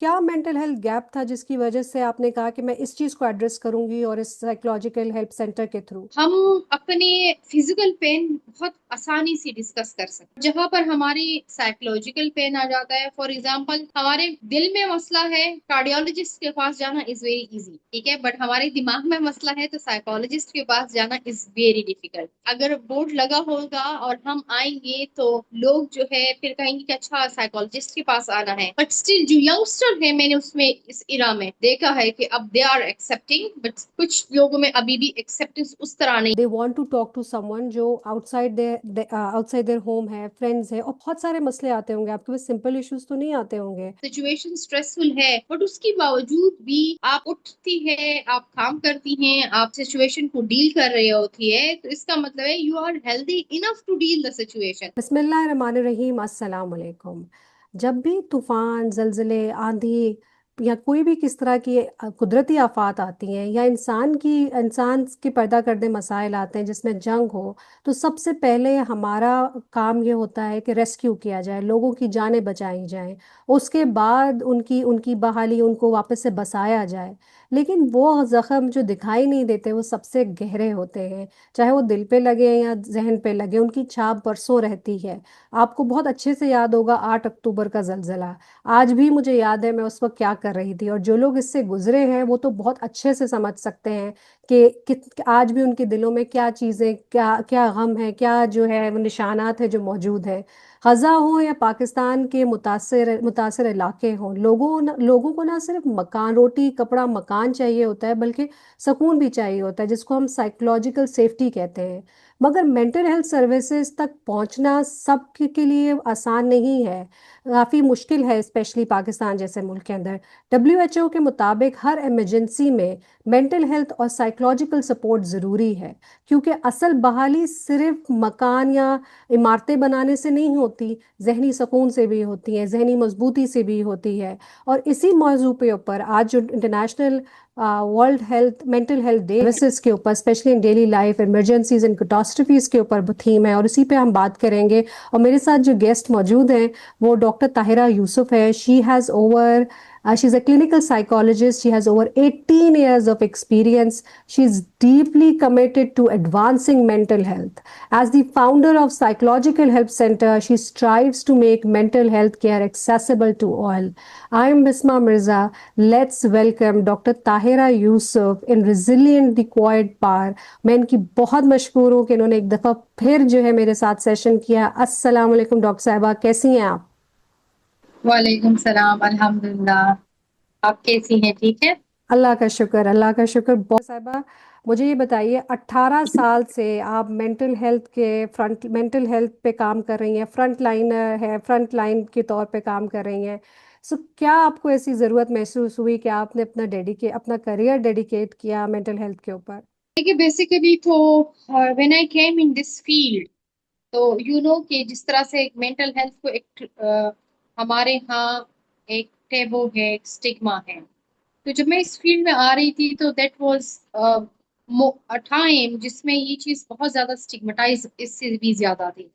क्या mental health gap था जिसकी वजह से आपने कहा कि मैं इस चीज को एड्रेस करूंगी और इस साइकोलॉजिकल हेल्प सेंटर के थ्रू? हम अपने फिजिकल पेन बहुत आसानी से डिस्कस कर सकते, जहां पर हमारी साइकोलॉजिकल पेन आ जाता है। फॉर एग्जांपल, हमारे दिल में मसला है, कार्डियोलॉजिस्ट के पास जाना इज वेरी इजी, ठीक है, बट हमारे दिमाग में मसला है तो साइकोलॉजिस्ट के पास जाना इज वेरी डिफिकल्ट। अगर बोर्ड लगा होगा और हम आएंगे तो लोग जो है फिर कहेंगे कि अच्छा साइकोलॉजिस्ट के पास आना है, बट स्टिल जो यंगस्टर है, मैंने उसमें इस इरा में देखा है कि अब दे आर एक्सेप्टिंग, बट कुछ लोगों में अभी भी एक्सेप्टेंस उस तरह नहीं। They want to talk to someone जो आउटसाइड देयर होम है, फ्रेंड्स है, और बहुत सारे मसले आते होंगे आपके पास, सिंपल इश्यूज तो नहीं आते होंगे। सिचुएशन स्ट्रेसफुल है, बट उसके बावजूद भी आप उठती है, आप काम करती हैं, आप सिचुएशन को डील कर रही होती है, तो इसका मतलब है you are healthy enough to deal the situation. बिस्मिल्लाहिर्रहमानिर्रहीम, अस्सलाम वालेकुम। जब भी तूफान, जलजले, आंधी या कोई भी किस तरह की कुदरती आफात आती हैं या इंसान के पैदा करदे मसाइल आते हैं जिसमें जंग हो, तो सबसे पहले हमारा काम ये होता है कि रेस्क्यू किया जाए, लोगों की जानें बचाई जाएं। उसके बाद उनकी उनकी बहाली, उनको वापस से बसाया जाए। लेकिन वो जख्म जो दिखाई नहीं देते वो सबसे गहरे होते हैं। चाहे वो दिल पे लगे या जहन पे लगे, उनकी छाप बरसों रहती है। आपको बहुत अच्छे से याद होगा 8 अक्टूबर का जलजला। आज भी मुझे याद है मैं उस वक्त क्या कर रही थी, और जो लोग इससे गुजरे हैं वो तो बहुत अच्छे से समझ सकते हैं कि आज भी उनके दिलों में क्या चीज़ें, क्या क्या गम है, क्या जो है वो निशानात है जो मौजूद है। गजा हो या पाकिस्तान के मुतासर मुतासर इलाके हों, लोगों को ना सिर्फ मकान, रोटी कपड़ा मकान चाहिए होता है, बल्कि सुकून भी चाहिए होता है, जिसको हम साइकोलॉजिकल सेफ्टी कहते हैं। मगर मेंटल हेल्थ सर्विसेज तक पहुंचना सब के लिए आसान नहीं है, काफ़ी मुश्किल है, स्पेशली पाकिस्तान जैसे मुल्क के अंदर। WHO के मुताबिक हर इमरजेंसी में मेंटल हेल्थ और साइकोलॉजिकल सपोर्ट ज़रूरी है, क्योंकि असल बहाली सिर्फ मकान या इमारतें बनाने से नहीं होती, जहनी सुकून से भी होती है, जहनी मजबूती से भी होती है। और इसी मौजू पे ऊपर आज जो international world health mental health day services के ऊपर, specially in daily life emergencies and catastrophes के ऊपर थीम है, और इसी पे हम बात करेंगे। और मेरे साथ जो गेस्ट मौजूद हैं वो डॉक्टर ताहिरा यूसुफ है। She's a clinical psychologist. She has over 18 years of experience. She's deeply committed to advancing mental health. As the founder of Psychological Help Center, she strives to make mental health care accessible to all. I am Bisma Mirza. Let's welcome Dr. Tahira Yusuf in Resilient the Quiet Power. मैं इनकी बहुत मशहूर हूँ कि इन्होंने एक दफ़ा फिर जो है मेरे साथ सेशन किया। अस्सलाम वालेकुम डॉक्टर साहिबा, कैसी हैं आप? वालेकुम सलाम, अल्हम्दुलिल्लाह। आप कैसी हैं? ठीक है। अल्लाह का शुक्र, अल्लाह का शुक्र। बहुत साहिबा, मुझे ये बताइए, 18 साल से आप मेंटल हेल्थ पे काम कर रही हैं, फ्रंट लाइनर है, फ्रंट लाइन के तौर पे काम कर रही हैं। सो क्या आपको ऐसी ज़रूरत महसूस हुई कि आपने अपना करियर डेडिकेट किया मेंटल हेल्थ के ऊपर? देखिए, बेसिकली तो when I came in this field, तो यू नो कि जिस तरह से एक मेंटल हेल्थ को एक हमारे यहाँ एक टेबू है, एक स्टिग्मा है। तो जब मैं इस फील्ड में आ रही थी तो दैट वाज अ टाइम जिसमें ये चीज बहुत ज्यादा स्टिग्मेटाइज इससे भी ज्यादा थी।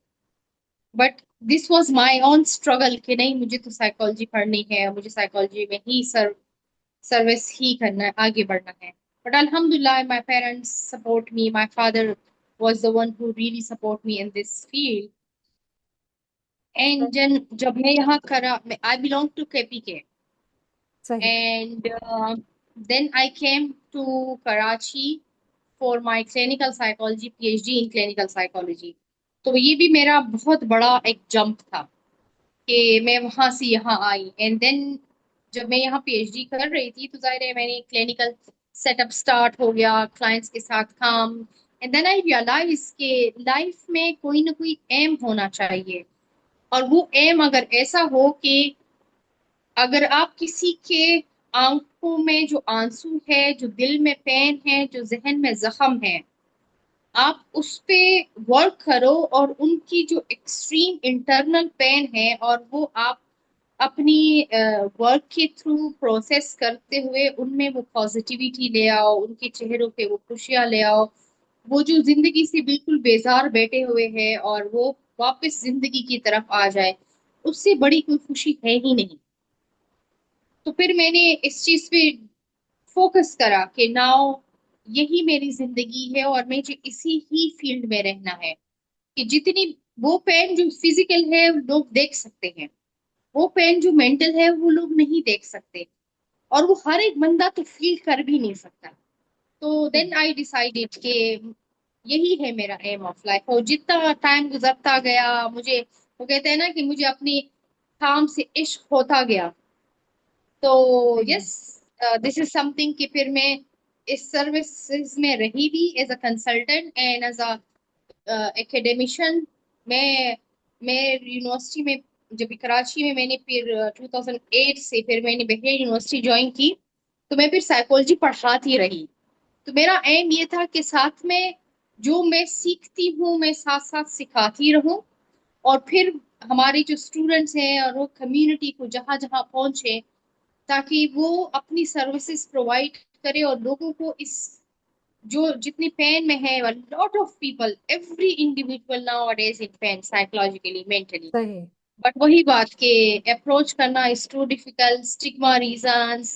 But this was my own struggle कि नहीं, मुझे तो साइकोलॉजी पढ़नी है, मुझे साइकोलॉजी में ही सर्विस ही करना है, आगे बढ़ना है। बट अल्हम्दुलिल्लाह my parents support me, my father was the one who really support me in this field. And जब मैं यहाँ करा, आई बिलोंग टू केपीके, सही। And then I came to Karachi for my clinical psychology PhD in clinical psychology. तो ये भी मेरा बहुत बड़ा एक जंप था कि मैं वहां से यहाँ आई। एंड देन जब मैं यहाँ पीएचडी कर रही थी तो जाहिर है मैंने क्लिनिकल सेटअप स्टार्ट हो गया, क्लाइंट्स के साथ काम। एंड देन आई रियलाइज कि लाइफ में कोई ना कोई एम होना चाहिए, और वो एम अगर ऐसा हो कि अगर आप किसी के आंखों में जो आंसू है, जो दिल में पेन है, जो जहन में जख्म है, आप उस पे वर्क करो और उनकी जो एक्सट्रीम इंटरनल पेन है और वो आप अपनी वर्क के थ्रू प्रोसेस करते हुए उनमें वो पॉजिटिविटी ले आओ, उनके चेहरों पे वो खुशियां ले आओ। वो जो जिंदगी से बिल्कुल बेजार बैठे हुए हैं और वो वापस जिंदगी की तरफ आ जाए, उससे बड़ी कोई खुशी है ही नहीं। तो फिर मैंने इस चीज पे फोकस करा कि नाउ यही मेरी जिंदगी है और मुझे इसी ही फील्ड में रहना है। कि जितनी वो पेन जो फिजिकल है लोग देख सकते हैं, वो पेन जो मेंटल है वो लोग नहीं देख सकते, और वो हर एक बंदा तो फील कर भी नहीं सकता। तो देन आई डिसाइडेड कि यही है मेरा एम ऑफ लाइफ। और जितना टाइम गुजरता गया, मुझे वो कहते हैं ना कि मुझे अपनी काम से इश्क होता गया। तो सही। यस, दिस इज समथिंग कि फिर मैं इस सर्विसेज में रही भी as a consultant and as a academician. मैं मैं यूनिवर्सिटी में, जब कराची में मैंने फिर 2008 से फिर मैंने बहरिया यूनिवर्सिटी ज्वाइन की, तो मैं फिर साइकोलॉजी पढ़ाती रही। तो मेरा एम ये था कि साथ में जो मैं सीखती हूँ मैं साथ साथ सिखाती रहूं, और फिर हमारे जो स्टूडेंट्स हैं और वो कम्युनिटी को जहां जहां पहुंचे, ताकि वो अपनी सर्विसेज प्रोवाइड करे और लोगों को इस जो जितनी पेन में है, lot of people, every individual nowadays in pain psychologically mentally. सही। बट वही बात के अप्रोच करना is too difficult, stigma, reasons,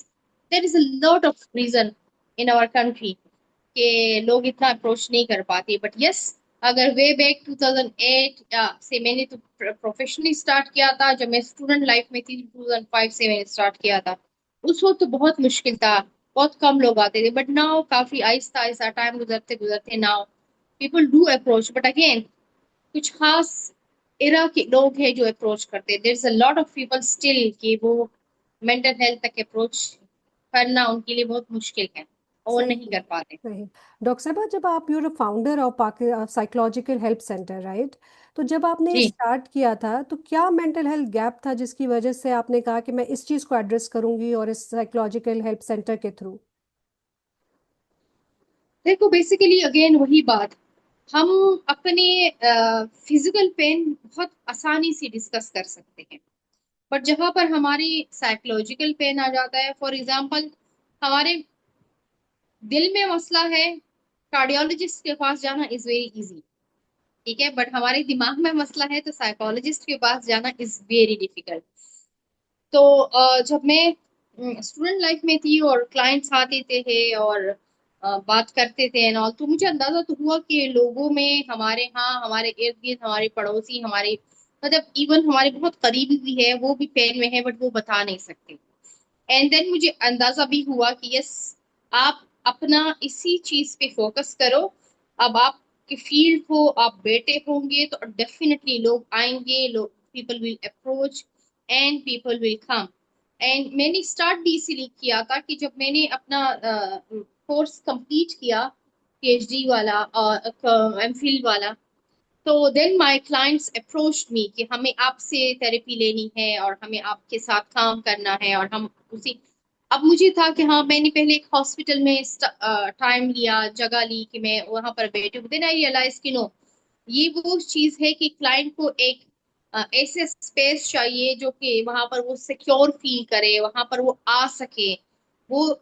there is a lot of reason in our country के लोग इतना अप्रोच नहीं कर पाते। बट यस, अगर वे बैक 2008 से मैंने तो प्रोफेशनली स्टार्ट किया था, जब मैं स्टूडेंट लाइफ में थी 2005 से मैंने स्टार्ट किया था, उस वक्त तो बहुत मुश्किल था, बहुत कम लोग आते थे। बट नाउ काफी आहिस्ता आहिस्ता टाइम गुजरते गुजरते now people do approach. But again कुछ खास इरा के लोग हैं जो अप्रोच करते हैं, there is a lot of people still कि वो मेंटल हेल्थ तक अप्रोच करना उनके लिए बहुत मुश्किल है और वो सही। नहीं कर पाते। सही। डॉक्टर साहबा, जब आप your founder of psychological help center, right? तो जब आपने जी, स्टार्ट किया था तो क्या मेंटल हेल्थ गैप था जिसकी वजह से आपने कहा कि मैं इस चीज़ को एड्रेस करूंगी और इस साइकोलॉजिकल हेल्प सेंटर के थ्रू? देखो बेसिकली अगेन वही बात, हम अपने फिजिकल पेन बहुत आसानी से डिस्कस कर सकते हैं, बट जहां पर हमारी साइकोलॉजिकल पेन आ जाता है, फॉर एग्जांपल हमारे दिल में मसला है, कार्डियोलॉजिस्ट के पास जाना इज वेरी इजी, ठीक है, बट हमारे दिमाग में मसला है तो साइकोलॉजिस्ट के पास जाना इज वेरी डिफिकल्ट। तो जब मैं स्टूडेंट लाइफ में थी और क्लाइंट्स आते थे और बात करते थे एंड ऑल, तो मुझे अंदाजा तो हुआ कि लोगों में हमारे यहाँ, हमारे इर्द गिर्द, हमारे पड़ोसी, हमारे मतलब इवन हमारे बहुत करीबी भी है, वो भी पेन में है बट वो बता नहीं सकते। एंड देन मुझे अंदाजा भी हुआ कि यस, आप अपना इसी चीज पे फोकस करो। अब आपके फील्ड हो, आप बेटे होंगे तो डेफिनेटली लोग आएंगे, लोग, people will approach and people will come. And मैंने स्टार्ट भी इसीलिए किया था कि जब मैंने अपना कोर्स कंप्लीट किया, पीएचडी वाला और एमफिल वाला, तो then my clients approached me कि हमें आपसे थेरेपी लेनी है और हमें आपके साथ काम करना है, और हम उसी, अब मुझे था कि हाँ मैंने पहले एक हॉस्पिटल में टाइम लिया, जगह ली कि मैं वहां पर बैठूं, देन आई रियलाइज कि नो, ये वो चीज है कि क्लाइंट को एक ऐसे स्पेस चाहिए जो कि वहां पर वो सिक्योर फील करे, वहां पर वो आ सके। वो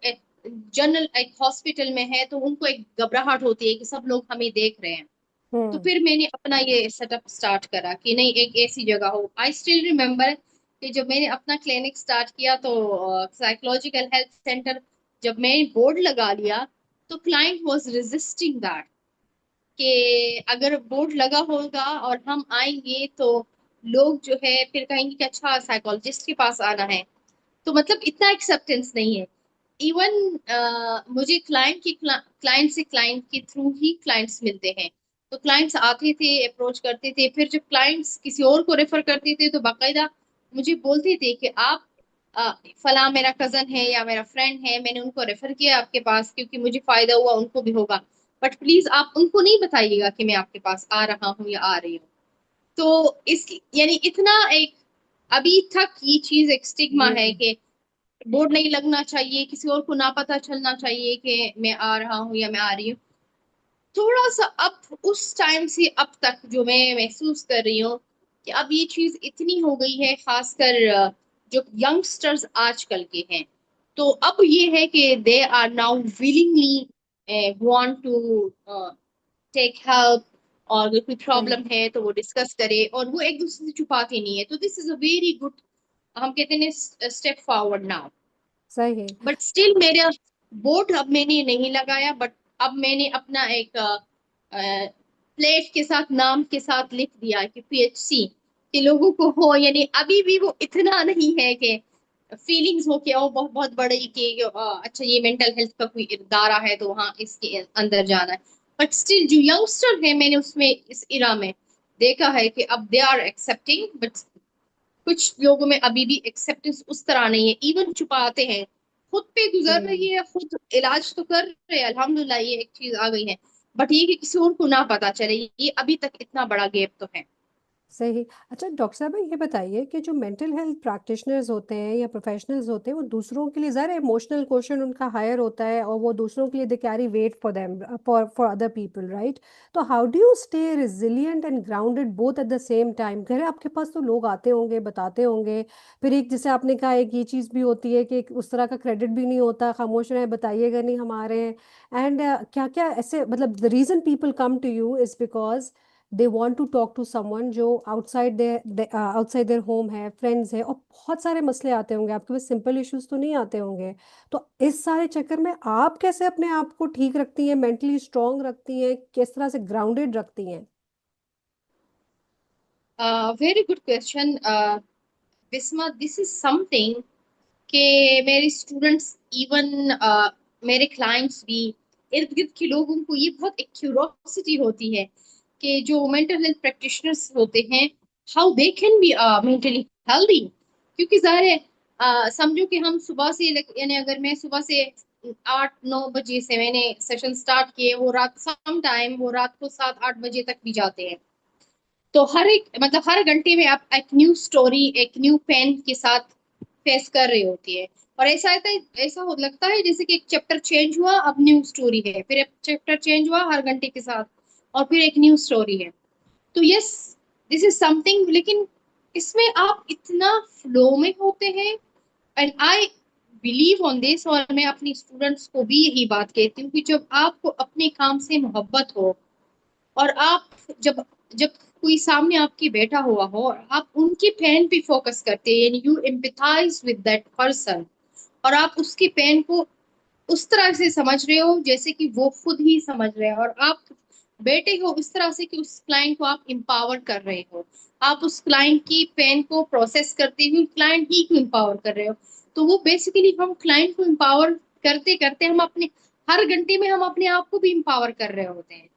जनरल एक हॉस्पिटल में है तो उनको एक घबराहट होती है कि सब लोग हमें देख रहे हैं। तो हम्म। फिर मैंने अपना ये सेटअप स्टार्ट करा कि नहीं, एक ऐसी जगह हो। आई स्टिल रिमेम्बर कि जब मैंने अपना क्लिनिक स्टार्ट किया तो साइकोलॉजिकल हेल्थ सेंटर, जब मैंने बोर्ड लगा लिया तो क्लाइंट वाज रेजिस्टिंग दैट कि अगर बोर्ड लगा होगा और हम आएंगे तो लोग जो है फिर कहेंगे कि अच्छा साइकोलॉजिस्ट के पास आना है। तो मतलब इतना एक्सेप्टेंस नहीं है। इवन मुझे क्लाइंट से क्लाइंट के थ्रू ही क्लाइंट्स मिलते हैं। तो क्लाइंट्स आते थे, अप्रोच करते थे, फिर जब क्लाइंट्स किसी और को रेफर करते थे तो बाकायदा मुझे बोलते थे कि आप अ, फला मेरा कजन है या मेरा फ्रेंड है, मैंने उनको रेफर किया आपके पास क्योंकि मुझे फायदा हुआ, उनको भी होगा, बट प्लीज आप उनको नहीं बताइएगा कि मैं आपके पास आ रहा हूँ या आ रही हूँ। तो इस यानी इतना एक अभी तक ये चीज एक स्टिग्मा है जी। कि बोर्ड नहीं लगना चाहिए, किसी और को ना पता चलना चाहिए कि मैं आ रहा हूँ या मैं आ रही हूँ। थोड़ा सा अब उस टाइम से अब तक जो मैं महसूस कर रही हूँ कि अब ये चीज इतनी हो गई है, खासकर जो यंगस्टर्स आजकल के हैं, तो अब ये है कि they are now willingly want to take help, और अगर कोई सही। प्रॉब्लम है तो वो डिस्कस करे और वो एक दूसरे से छुपाते नहीं है। तो this is a very good, हम कहते हैं स्टेप फॉरवर्ड नाउ। सही। बट स्टिल मेरा बोर्ड अब मैंने नहीं लगाया, बट अब मैंने अपना एक प्लेट के साथ नाम के साथ लिख दिया कि पीएचसी, कि लोगों को हो, यानी अभी भी वो इतना नहीं है कि फीलिंग्स हो के ओ बहुत बहुत बड़ी कि अच्छा ये मेंटल हेल्थ का कोई इदारा है तो हाँ इसके अंदर जाना है। बट स्टिल जो यंगस्टर है, मैंने उसमें इस इरा में देखा है कि अब दे आर एक्सेप्टिंग, बट कुछ लोगों में अभी भी एक्सेप्टेंस उस तरह नहीं है, इवन छुपाते हैं। खुद पे गुजर सही। रही है, खुद इलाज तो कर रहे हैं, अल्हम्दुलिल्लाह ये एक चीज आ गई है। बट ये कि किसी और को ना पता चले, ये अभी तक इतना बड़ा गैप तो है। सही। अच्छा डॉक्टर साहब, ये बताइए कि जो मेंटल हेल्थ प्रैक्टिशनर्स होते हैं या प्रोफेशनल्स होते हैं, वो दूसरों के लिए ज़रा इमोशनल क्वेश्चन उनका हायर होता है, और वो दूसरों के लिए they carry weight for them, for other people, right? तो how do you stay resilient and grounded both at the same time? घर आपके पास तो लोग आते होंगे, बताते होंगे, फिर एक जैसे आपने कहा, एक ये चीज़ भी होती है कि उस तरह का क्रेडिट भी नहीं होता, खामोश रहे, बताइएगा नहीं हमारे। एंड क्या क्या ऐसे, मतलब the reason people come to you is because they want to talk to someone जो आउटसाइड देयर होम है, फ्रेंड्स है, और बहुत सारे मसले आते होंगे आपके पास, सिंपल इश्यूज तो नहीं आते होंगे। तो इस सारे चक्कर में आप कैसे अपने आप को ठीक रखती हैं, मेंटली स्ट्रांग रखती हैं, किस तरह से ग्राउंडेड रखती हैं? Very good question Bisma, this is something कि मेरे स्टूडेंट्स, इवन मेरे क्लाइंट्स भी, इर्द गिर्द के लोगों को ये बहुत एक क्यूरोसिटी होती है कि जो मेंटल हेल्थ प्रैक्टिशनर्स होते हैं, how they can be mentally healthy. क्योंकि जाहिर है, समझो कि हम सुबह से यानी अगर मैं सुबह से 8-9 बजे से मैंने सेशन स्टार्ट किए, वो रात सम टाइम वो रात को 7-8 बजे तक भी जाते हैं। तो हर एक मतलब हर घंटे में आप एक न्यू स्टोरी, एक न्यू पेन के साथ फेस कर रही होती है। और ऐसा लगता है जैसे कि एक चैप्टर चेंज हुआ, अब न्यू स्टोरी है, फिर एक चैप्टर चेंज हुआ हर घंटे के साथ, और फिर एक न्यू स्टोरी है। तो यस, दिस इज समथिंग, लेकिन इसमें आप इतना फ्लो में होते हैं। And I believe on this, और मैं अपनी स्टूडेंट्स को भी यही बात कहती हूँ कि जब आपको अपने काम से मोहब्बत हो, और आप जब जब कोई सामने आपकी बैठा हुआ हो और आप उनकी पेन पे फोकस करते हैं, यानी you empathise with that person, और आप उसकी पेन को उस तरह से समझ रहे हो जैसे कि वो खुद ही समझ रहे हैं, और आप बैठे हो इस तरह से कि उस क्लाइंट को आप एम्पावर कर रहे हो, आप उस क्लाइंट की पेन को प्रोसेस करते हुए क्लाइंट ही को एम्पावर कर रहे हो। तो वो बेसिकली हम क्लाइंट को एम्पावर करते करते हम अपने हर घंटे में हम अपने आप को भी एम्पावर कर रहे होते हैं।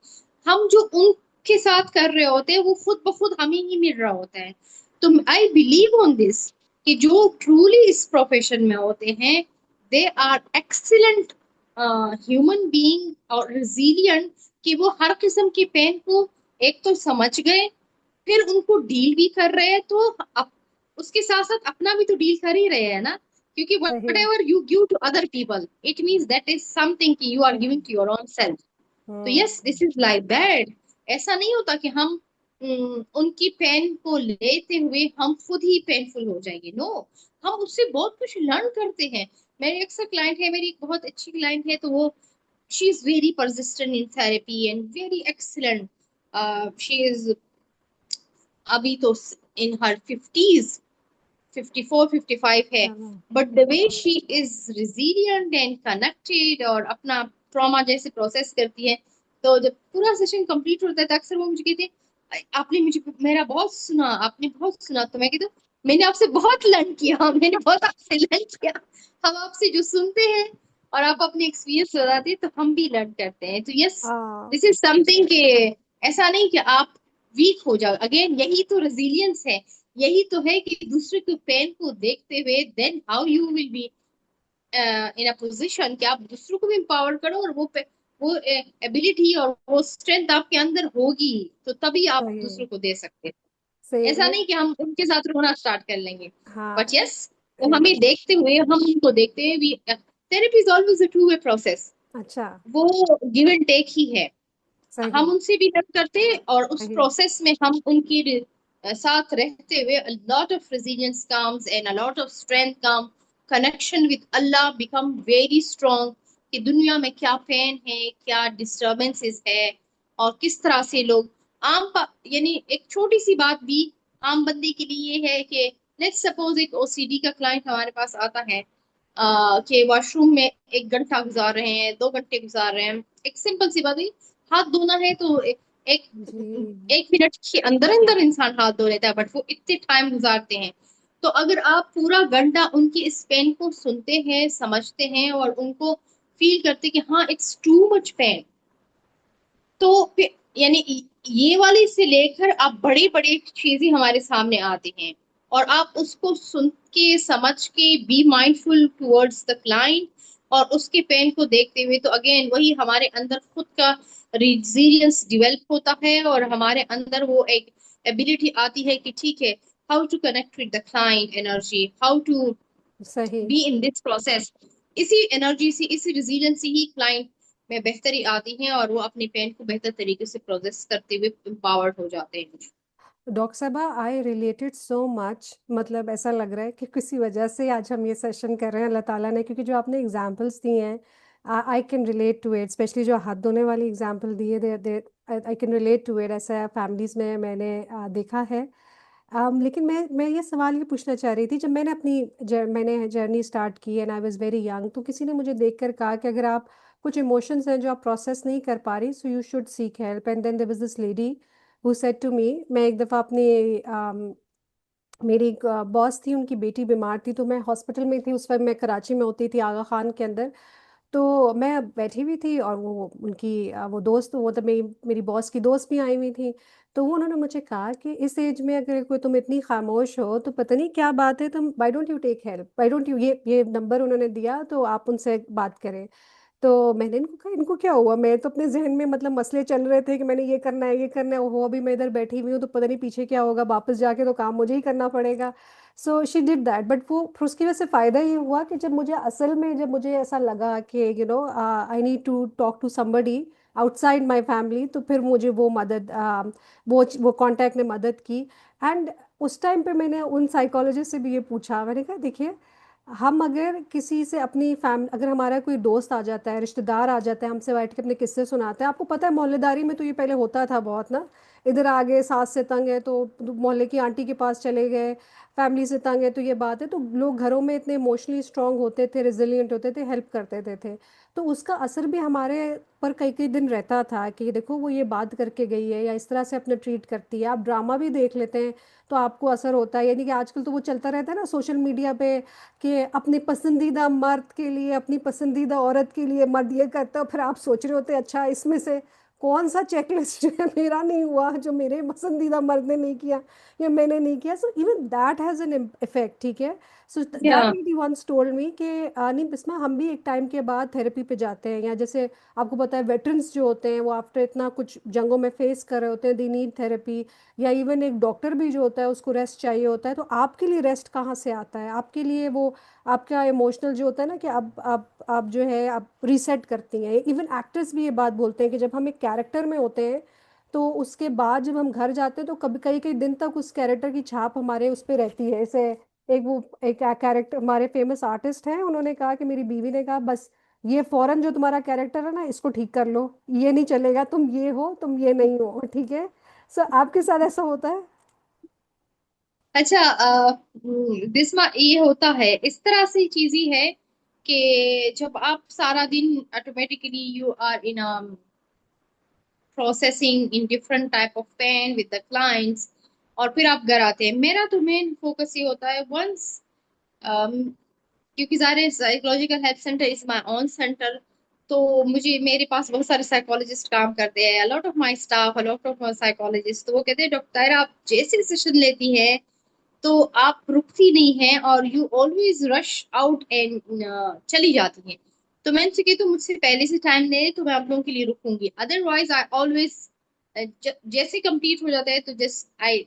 हम जो उनके साथ कर रहे होते हैं वो खुद ब खुद हमें ही मिल रहा होता है। तो आई बिलीव ऑन दिस कि जो ट्रूली इस प्रोफेशन में होते हैं, they are excellent human being और रिजीलियंट, कि वो हर किस्म की पेन को एक तो समझ गए, फिर उनको डील भी कर रहे हैं, तो उसके साथ साथ अपना भी तो डील कर ही रहे हैं ना। क्योंकि वट सही। Ever you give to other people, it means that is something कि you are giving to your own self. तो hmm. Yes, this is like that. ऐसा नहीं होता कि हम उनकी पेन को लेते हुए हम खुद ही पेनफुल हो जाएंगे, नो। हम उससे बहुत कुछ लर्न करते हैं। मेरी अक्सर क्लाइंट है, मेरी एक बहुत अच्छी क्लाइंट है, तो वो she is very persistent in therapy and very excellent. She is अभी तो इन हर 50s, 54-55 है। चलो। But the way she is resilient and connected और अपना ट्रॉमा जैसे प्रोसेस करती है, तो जब पूरा सेशन कंप्लीट होता है तो अक्सर वो मुझे कहते हैं, आपने मुझे मेरा बहुत सुना, आपने बहुत सुना। तो मैं कहती हूँ, मैंने आपसे बहुत लर्न किया, मैंने बहुत आपसे लर्न किया। हम आपसे जो सुनते हैं और आप अपने एक्सपीरियंस बताते हैं, तो हम भी लर्न करते हैं। तो yes, ah this is something के ऐसा नहीं कि आप वीक हो जाओ, अगेन यही तो रेजिलियंस है। यही तो है कि दूसरे के पेन को देखते हुए then how you will be in a position कि आप दूसरों को भी empower करो, और वो एबिलिटी और वो स्ट्रेंथ आपके अंदर होगी, तो तभी आप सही। दूसरों को दे सकते हैं। सही ऐसा मैं। नहीं कि हम उनके साथ रोना स्टार्ट कर लेंगे। बट हाँ। यस, वो हमें देखते हुए, हम उनको देखते हुए भी, therapy is always a two way process. अच्छा। वो गिव एंड टेक ही है। हम सही। उनसे भी लर्न करते हैं, और उस सही। प्रोसेस में हम उनके साथ रहते हुए a lot of resilience comes and a lot of strength come, connection with Allah become very strong, कि दुनिया में क्या पेन है, क्या डिस्टरबेंसेस है, और किस तरह से लोग यानी एक छोटी सी बात भी आम बंदे के लिए ये है कि लेट्स सपोज एक ओसीडी का क्लाइंट हमारे पास आता है, कि वॉशरूम में 1 घंटा गुजार रहे हैं, 2 घंटे गुजार रहे हैं। एक सिंपल सी बात है, हाथ धोना है तो एक जी। 1 मिनट के अंदर अंदर इंसान हाथ धो लेता है, बट वो इतने टाइम गुजारते हैं। तो अगर आप पूरा घंटा उनकी इस पेन को सुनते हैं, समझते हैं और उनको फील करते हैं कि हाँ इट्स टू मच पेन, तो यानी ये वाली से लेकर आप बड़ी बड़ी चीजें हमारे सामने आती हैं, और आप उसको सुन के समझ के be mindful towards the client और उसके पेन को देखते हुए, तो अगेन वही हमारे अंदर खुद का रिजिलियंस डेवलप होता है, और हमारे अंदर वो एक एबिलिटी आती है कि ठीक है, how to connect with the client energy, how to सही। Be in this process. इसी एनर्जी से, इसी रिजिलियंस से ही क्लाइंट में बेहतरी आती है, और वो अपने पेन को बेहतर तरीके से प्रोसेस करते हुए एम्पावर्ड हो जाते हैं। डॉक्टर साहबा, आई रिलेटेड सो मच, मतलब ऐसा लग रहा है कि किसी वजह से आज हम ये सेशन कर रहे हैं अल्लाह ताला ने, क्योंकि जो आपने एग्जांपल्स दिए हैं I can relate to it, specially जो हाथ धोने वाली एग्जांपल दिए, they I can relate to it. ऐसा फैमिलीज में मैंने देखा है। लेकिन मैं ये सवाल ये पूछना चाह रही थी, जब मैंने मैंने जर्नी स्टार्ट की and I was very young, तो किसी ने मुझे देखकर कहा कि अगर आप कुछ इमोशंस हैं जो आप प्रोसेस नहीं कर पा रही, so you should seek help. And then there was this lady who said to me, मैं एक दफ़ा अपनी मेरी एक बॉस थी, उनकी बेटी बीमार थी, तो मैं हॉस्पिटल में थी उस वक्त, मैं कराची में होती थी आगा खान के अंदर। तो मैं बैठी हुई थी और वो उनकी वो दोस्त, वो तो मेरी बॉस की दोस्त भी आई हुई थी। तो वो उन्होंने मुझे कहा कि इस एज में अगर कोई तुम इतनी खामोश हो तो पता नहीं क्या बात है, तुम why don't you take help, why don't you, ये नंबर उन्होंने दिया तो आप उनसे बात करें। तो मैंने इनको कहा इनको क्या हुआ, मैं तो अपने जहन में मतलब मसले चल रहे थे कि मैंने ये करना है ये करना है, ओहो अभी मैं इधर बैठी हुई हूँ तो पता नहीं पीछे क्या होगा, वापस जाके तो काम मुझे ही करना पड़ेगा। So she did that, but वो फिर उसकी वजह से फ़ायदा ये हुआ कि जब मुझे असल में, जब मुझे ऐसा लगा कि I need to talk to somebody outside my family, तो फिर मुझे वो मदद वो कांटेक्ट ने मदद की। एंड उस टाइम पे मैंने उन साइकोलॉजिस्ट से भी ये पूछा, मैंने कहा देखिए, हम अगर किसी से अपनी फैमिली, अगर हमारा कोई दोस्त आ जाता है, रिश्तेदार आ जाता है, हमसे बैठ के अपने किस्से सुनाते हैं, आपको पता है मोहल्लेदारी में तो ये पहले होता था बहुत ना, इधर आ गए सास से तंग है तो मोहल्ले की आंटी के पास चले गए, फैमिली से तंग है तो ये बात है, तो लोग घरों में इतने इमोशनली स्ट्रांग होते थे, रिजिलियंट होते थे, हेल्प करते थे। तो उसका असर भी हमारे पर कई कई दिन रहता था कि देखो वो ये बात करके गई है या इस तरह से अपने ट्रीट करती है। आप ड्रामा भी देख लेते हैं तो आपको असर होता है, यानी कि आजकल तो वो चलता रहता है ना सोशल मीडिया पे कि अपने पसंदीदा मर्द के लिए, अपनी पसंदीदा औरत के लिए मर्द ये करता है, फिर आप सोच रहे होते हैं अच्छा इसमें से कौन सा चेकलिस्ट मेरा नहीं हुआ जो मेरे पसंदीदा मर्द ने नहीं किया या मैंने नहीं किया। So even that has an effect, ठीक है। सो दैट या लेडी वंस टोल्ड मी कि नहीं बिस्मा, हम भी एक टाइम के बाद थेरेपी पे जाते हैं, या जैसे आपको पता है वेटरन्स जो होते हैं वो आफ्टर इतना कुछ जंगों में फेस कर रहे होते हैं, दे नीड थेरेपी। या इवन एक डॉक्टर भी जो होता है उसको रेस्ट चाहिए होता है। तो आपके लिए रेस्ट कहाँ से आता है, आपके लिए वो आपका इमोशनल जो होता है ना कि आप जो है आप रीसेट करती हैं। इवन एक्टर्स भी ये बात बोलते हैं कि जब हम एक कैरेक्टर में होते हैं तो उसके बाद जब हम घर जाते हैं तो कभी कई कई दिन तक उस कैरेक्टर की छाप हमारे उस पर रहती है। जैसे एक कैरेक्टर, हमारे फेमस आर्टिस्ट हैं, उन्होंने कहा कि मेरी बीवी ने कहा बस ये फौरन जो तुम्हारा कैरेक्टर है ना इसको ठीक कर लो, ये नहीं चलेगा, तुम ये हो तुम ये नहीं हो, ठीक है। सो आपके साथ ऐसा होता है? अच्छा, बिस्मा ये होता है, इस तरह से चीजें है कि जब आप सारा दिन automatically you are in processing in different type of pain with the clients, और फिर आप घर आते हैं, मेरा तो मेन फोकस ये होता है वंस, क्योंकि ज़ाहिर psychological health centre is my own centre, तो मुझे मेरे पास बहुत सारे साइकोलॉजिस्ट काम करते हैं, a lot of my staff, a lot of my psychologist, तो वो कहते हैं डॉक्टर आप जैसे सेशन लेती हैं तो आप रुकती नहीं हैं और you always rush out and चली जाती हैं। तो मैंने उनसे कहा तो मुझसे पहले से टाइम ले तो मैं आप लोगों के लिए रुकूंगी, अदरवाइज आई ऑलवेज जैसे कंप्लीट हो जाता है तो जस्ट आई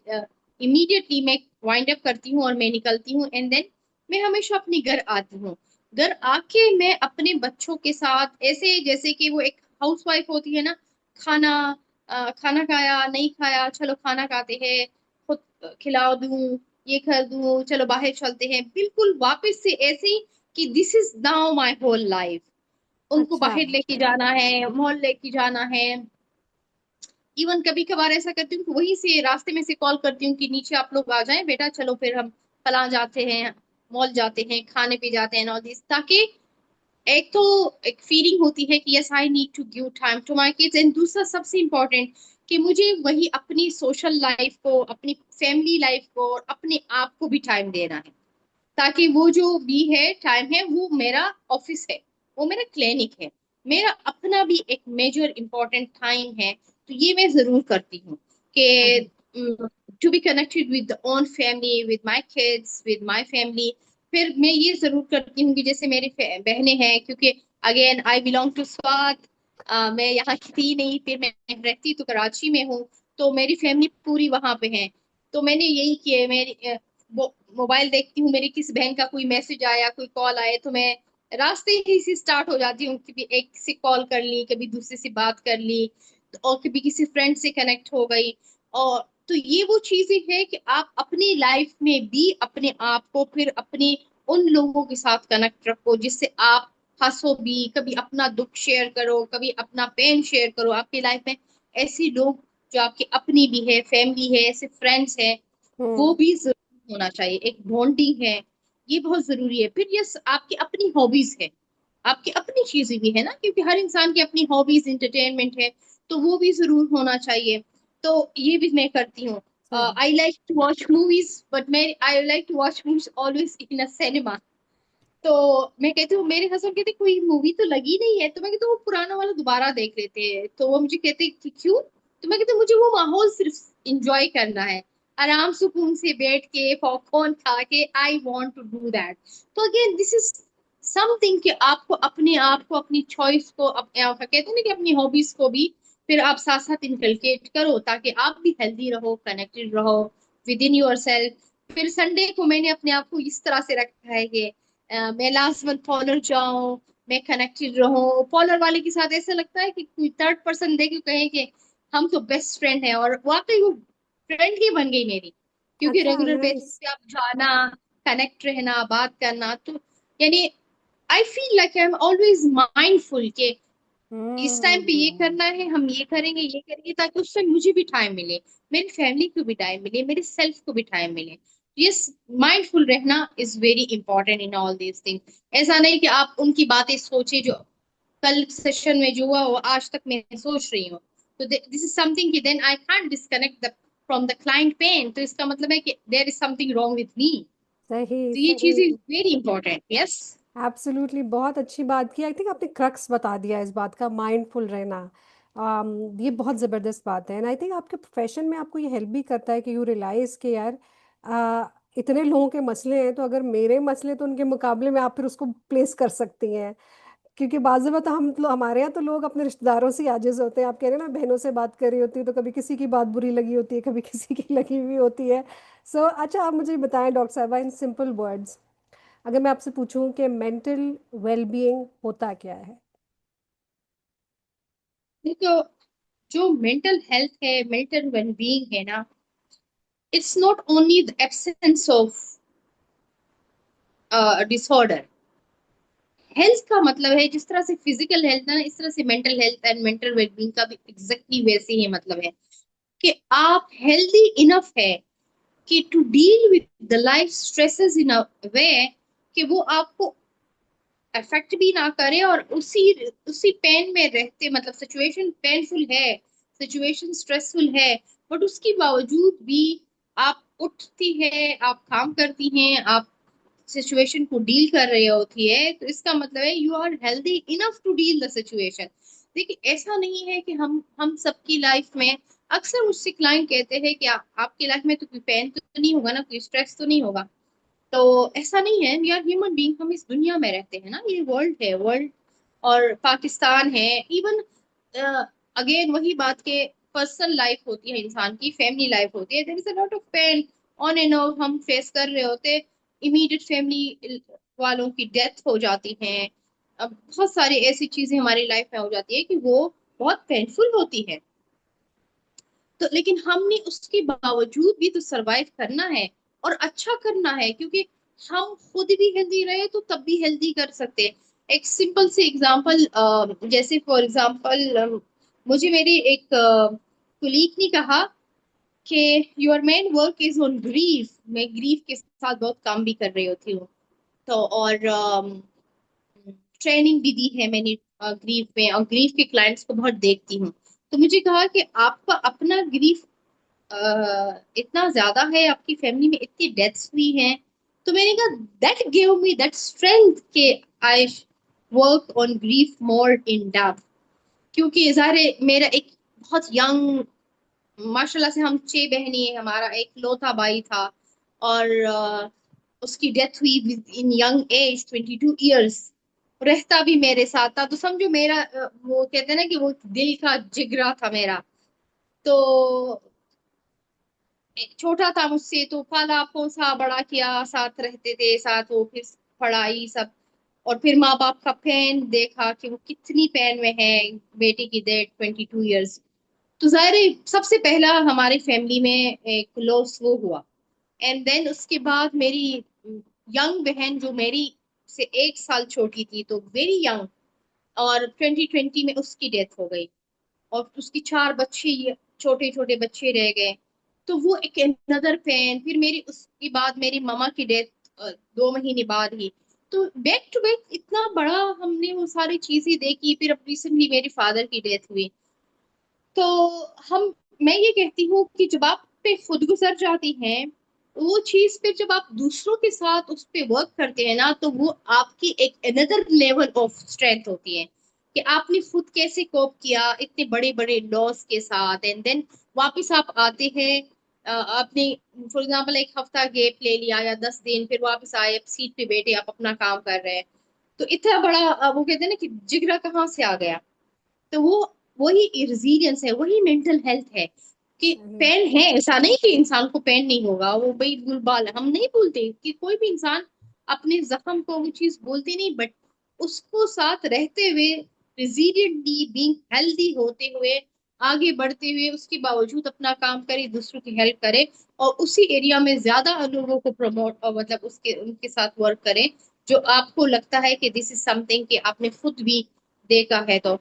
इमीडिएटली मैं वाइंड अप करती हूँ और मैं निकलती हूँ, एंड देन मैं हमेशा अपने घर आती हूँ। घर आके मैं अपने बच्चों के साथ ऐसे जैसे कि वो एक हाउसवाइफ होती है ना, खाना खाना खाया नहीं खाया, चलो खाना खाते हैं, खुद खिला दूं, ये कर दूं, चलो बाहर चलते हैं, बिल्कुल वापस से ऐसे ही कि this is now my whole life. उनको अच्छा। बाहर लेके जाना है, मॉल लेके जाना है। इवन कभी कभार ऐसा करती हूँ कि वहीं से रास्ते में से कॉल करती हूँ कि नीचे आप लोग आ जाएं बेटा, चलो फिर हम फला जाते हैं, मॉल जाते हैं, खाने पे जाते हैं, ऑल दिस, ताकि एक तो एक फीलिंग होती है कि yes I need to give time to my kids, and दूसरा सबसे इम्पोर्टेंट कि मुझे वही अपनी सोशल लाइफ को, अपनी फैमिली लाइफ को और अपने आप को भी टाइम देना है, ताकि वो जो भी है टाइम है वो मेरा ऑफिस है, वो मेरा क्लिनिक है, मेरा अपना भी एक मेजर इम्पोर्टेंट टाइम है। तो ये मैं जरूर करती हूँ कि to be connected with own family, with my kids, with my family. फिर मैं ये जरूर करती हूँ कि जैसे मेरी बहनें हैं, क्योंकि again I belong to Swat, मैं यहाँ की थी नहीं, फिर मैं रहती तो कराची में हूँ, तो मेरी फैमिली पूरी वहां पे है। तो मैंने यही किया, मेरी मोबाइल देखती हूँ, मेरी किसी बहन का कोई मैसेज आया, कोई कॉल आए, तो मैं रास्ते ही से स्टार्ट हो जाती हूँ, कभी एक से कॉल कर ली, कभी दूसरे से बात कर ली, और कभी किसी फ्रेंड से कनेक्ट हो गई। और तो ये वो चीजें हैं कि आप अपनी लाइफ में भी अपने आप को फिर अपने उन लोगों के साथ कनेक्ट रखो जिससे आप हंसो भी, कभी अपना दुख शेयर करो, कभी अपना पेन शेयर करो। आपकी लाइफ में ऐसे लोग जो आपकी अपनी भी है, फैमिली है, ऐसे फ्रेंड्स है, वो हम्म। भी जरूर होना चाहिए। एक बॉन्डिंग है, ये बहुत जरूरी है। फिर ये आपकी अपनी हॉबीज है, आपकी अपनी चीजें भी है ना, क्योंकि हर इंसान की अपनी हॉबीज इंटरटेनमेंट है, तो वो भी जरूर होना चाहिए। तो ये भी मैं करती हूँ। सही। I like to watch movies, but मैं I like to watch movies always in a cinema. तो मैं कहती हूँ, मेरे हस्बैंड कहते कोई मूवी तो लगी नहीं है, तो मैं कहती हूँ वो पुराना वाला दोबारा देख लेते हैं। तो वो मुझे कहते कि क्यों? तो मैं कहती हूँ मुझे वो माहौल सिर्फ इंजॉय करना है, आराम सुकून से बैठ के पॉपकॉर्न खा के, I want to do that. तो अगेन दिस इज समथिंग कि आपको अपने आप को, अपनी चॉइस को, कहते हैं ना कि अपनी हॉबीज को भी फिर आप साथ साथ इनकलकेट करो, ताकि आप भी हेल्दी रहो, कनेक्टेड रहो विद इन योर सेल्फ। फिर संडे को मैंने अपने आप को इस तरह से रखा है कि मैं लास्ट मंथ फॉलोअर जाऊं, मैं कनेक्टेड रहूं फॉलोअर वाले के साथ। ऐसा लगता है कि कोई थर्ड पर्सन देखे कहे कि हम तो बेस्ट फ्रेंड है, और वाकई वो फ्रेंड ही बन गई मेरी, क्योंकि अच्छा, रेगुलर बेसिस नाइस। पे आप जाना, कनेक्ट रहना, बात करना, तो यानी I feel like I am always mindful के इस टाइम पे ये हम्म। करना है, हम ये करेंगे, ताकि उस टाइम मुझे भी टाइम मिले, मेरी फैमिली को भी टाइम मिले, मेरे सेल्फ को भी टाइम मिले। यस, माइंडफुल रहना is very important in all these thing. ऐसा नहीं कि आप उनकी बातें सोचे जो कल सेशन में जो हुआ वो आज तक मैं सोच रही हूँ। तो दिस इज समथिंग कि then I can't disconnect the from the client pain, तो इसका मतलब है कि there is something wrong with me. सही तो ये सही। चीज is very important. Yes. Absolutely, बहुत अच्छी बात की। आई थिंक आपने क्रक्स बता दिया इस बात का, माइंडफुल रहना। ये बहुत ज़बरदस्त बात है, एंड आई थिंक आपके प्रोफेशन में आपको ये हेल्प भी करता है कि यू रियलाइज़ कि यार इतने लोगों के मसले हैं, तो अगर मेरे मसले तो उनके मुकाबले में आप फिर उसको प्लेस कर सकती हैं। क्योंकि बाज़ दफ़ा तो हमारे यहाँ तो लोग अपने रिश्तेदारों से ही आजिज़ होते हैं। आप कह रहे हैं ना, बहनों से बात कर रही होती है तो कभी किसी की बात बुरी लगी होती है, कभी किसी की लगी हुई होती है। सो अच्छा, आप मुझे बताएं डॉक्टर साहबा, इन सिंपल वर्ड्स, अगर मैं आपसे पूछूं कि मेंटल वेलबीइंग होता क्या है? देखो, जो मेंटल हेल्थ है, मेंटल वेलबींग है ना, it's not only the absence of disorder. Health का मतलब है, जिस तरह से फिजिकल हेल्थ है ना, इस तरह से mental health and mental wellbeing का भी एग्जैक्टली वैसे ही मतलब है कि आप हेल्दी इनफ है कि to deal with the life stresses in a way कि वो आपको अफेक्ट भी ना करे, और उसी उसी पेन में रहते, मतलब सिचुएशन पेनफुल है, सिचुएशन स्ट्रेसफुल है, बट उसके बावजूद भी आप उठती है, आप काम करती हैं, आप सिचुएशन को डील कर रही होती है, तो इसका मतलब है you are healthy enough to deal the situation. देखिए, ऐसा नहीं है कि हम सबकी लाइफ में, अक्सर मुझसे क्लाइंट कहते हैं कि आपकी लाइफ में तो कोई पेन तो नहीं होगा ना, कोई स्ट्रेस तो नहीं होगा। तो ऐसा नहीं है, वी आर ह्यूमन बीइंग, हम इस दुनिया में रहते हैं ना, ये वर्ल्ड है, वर्ल्ड और पाकिस्तान है इवन। अगेन वही बात के पर्सनल लाइफ होती है, इंसान की फैमिली लाइफ होती है, there is a lot of pain on and off हम फेस कर रहे होते। इमीडिएट फैमिली वालों की डेथ हो जाती है, अब बहुत सारी ऐसी चीजें हमारी लाइफ में हो जाती है कि वो बहुत पेनफुल होती है। तो लेकिन हमने उसके बावजूद भी तो सरवाइव करना है और अच्छा करना है, क्योंकि हम खुद भी हेल्दी रहे तो तब भी हेल्दी कर सकते हैं। एक सिंपल से एग्जांपल, जैसे फॉर एग्जांपल मुझे मेरी एक कुलीग ने कहा कि your main work is on grief. मैं ग्रीफ के साथ बहुत काम भी कर रही होती हूँ। तो और ट्रेनिंग भी दी है मैंने ग्रीफ में, और ग्रीफ के क्लाइंट्स को बहुत देखती हूँ। तो मुझे कहा कि आपका अपना ग्रीफ इतना ज्यादा है, आपकी फैमिली में इतनी डेथ्स हुई हैं। तो मैंने कहा that give me that strength के I work on grief more in depth. क्योंकि ज़ाहिर है मेरा एक बहुत यंग, माशाल्लाह से हम 6 बहनें हैं, हमारा एक लौता भाई था, और उसकी डेथ हुई इन यंग एज 22 ईयर्स। रहता भी मेरे साथ था, तो समझो मेरा वो कहते हैं ना कि वो दिल का जिगरा था मेरा। तो छोटा था मुझसे, तो पाला पोसा बड़ा किया, साथ रहते थे, साथ वो फिर पढ़ाई सब। और फिर माँ बाप का पेन देखा कि वो कितनी पेन में है, बेटी की डेथ 22 ईयर्स। तो जाहिर है सबसे पहला हमारी फैमिली में एक लॉस वो हुआ। एंड देन उसके बाद मेरी यंग बहन जो मेरी से 1 साल छोटी थी, तो वेरी यंग, और 2020 में उसकी डेथ हो गई। और उसकी 4 बच्चे, छोटे छोटे बच्चे रह गए। तो वो एक अनदर पेन। फिर मेरी उसके बाद मेरी मम्मा की डेथ 2 महीने बाद ही। तो बैक टू बैक इतना बड़ा हमने वो सारी चीजें देखी। फिर अब रिसेंटली मेरे फादर की डेथ हुई। तो हम मैं ये कहती हूँ कि जब आप पे खुद गुजर जाती हैं, वो चीज पे जब आप दूसरों के साथ उस पे वर्क करते हैं ना, तो वो आपकी एक अनदर लेवल ऑफ स्ट्रेंथ होती है कि आपने खुद कैसे कोप किया इतने बड़े बड़े लॉस के साथ। एंड देन वापस आप आते हैं, अपने फॉर एग्जाम्पल एक हफ्ता गैप ले लिया या 10 दिन, फिर वापस आए, अब सीट पे बैठे, आप अपना काम कर रहे हैं। तो इतना बड़ा वो कहते हैं ना कि जिगरा कहाँ से आ गया। तो वो वही रिजीलियंस है, वही मेंटल हेल्थ है। कि सही। पेन है, ऐसा नहीं कि इंसान को पेन नहीं होगा, वो भाई गुलबाल हम नहीं बोलते कि कोई भी इंसान अपने जख्म को वो चीज बोलते नहीं, बट उसको साथ रहते हुए, रिजीलियंटली बीइंग हेल्दी होते हुए, आगे बढ़ते हुए, उसके बावजूद अपना काम करे, दूसरों की हेल्प करे, और उसी एरिया में ज्यादा लोगों को प्रमोट, और मतलब उसके उनके साथ वर्क करें जो आपको लगता है कि दिस इज समथिंग कि आपने खुद भी देखा है। तो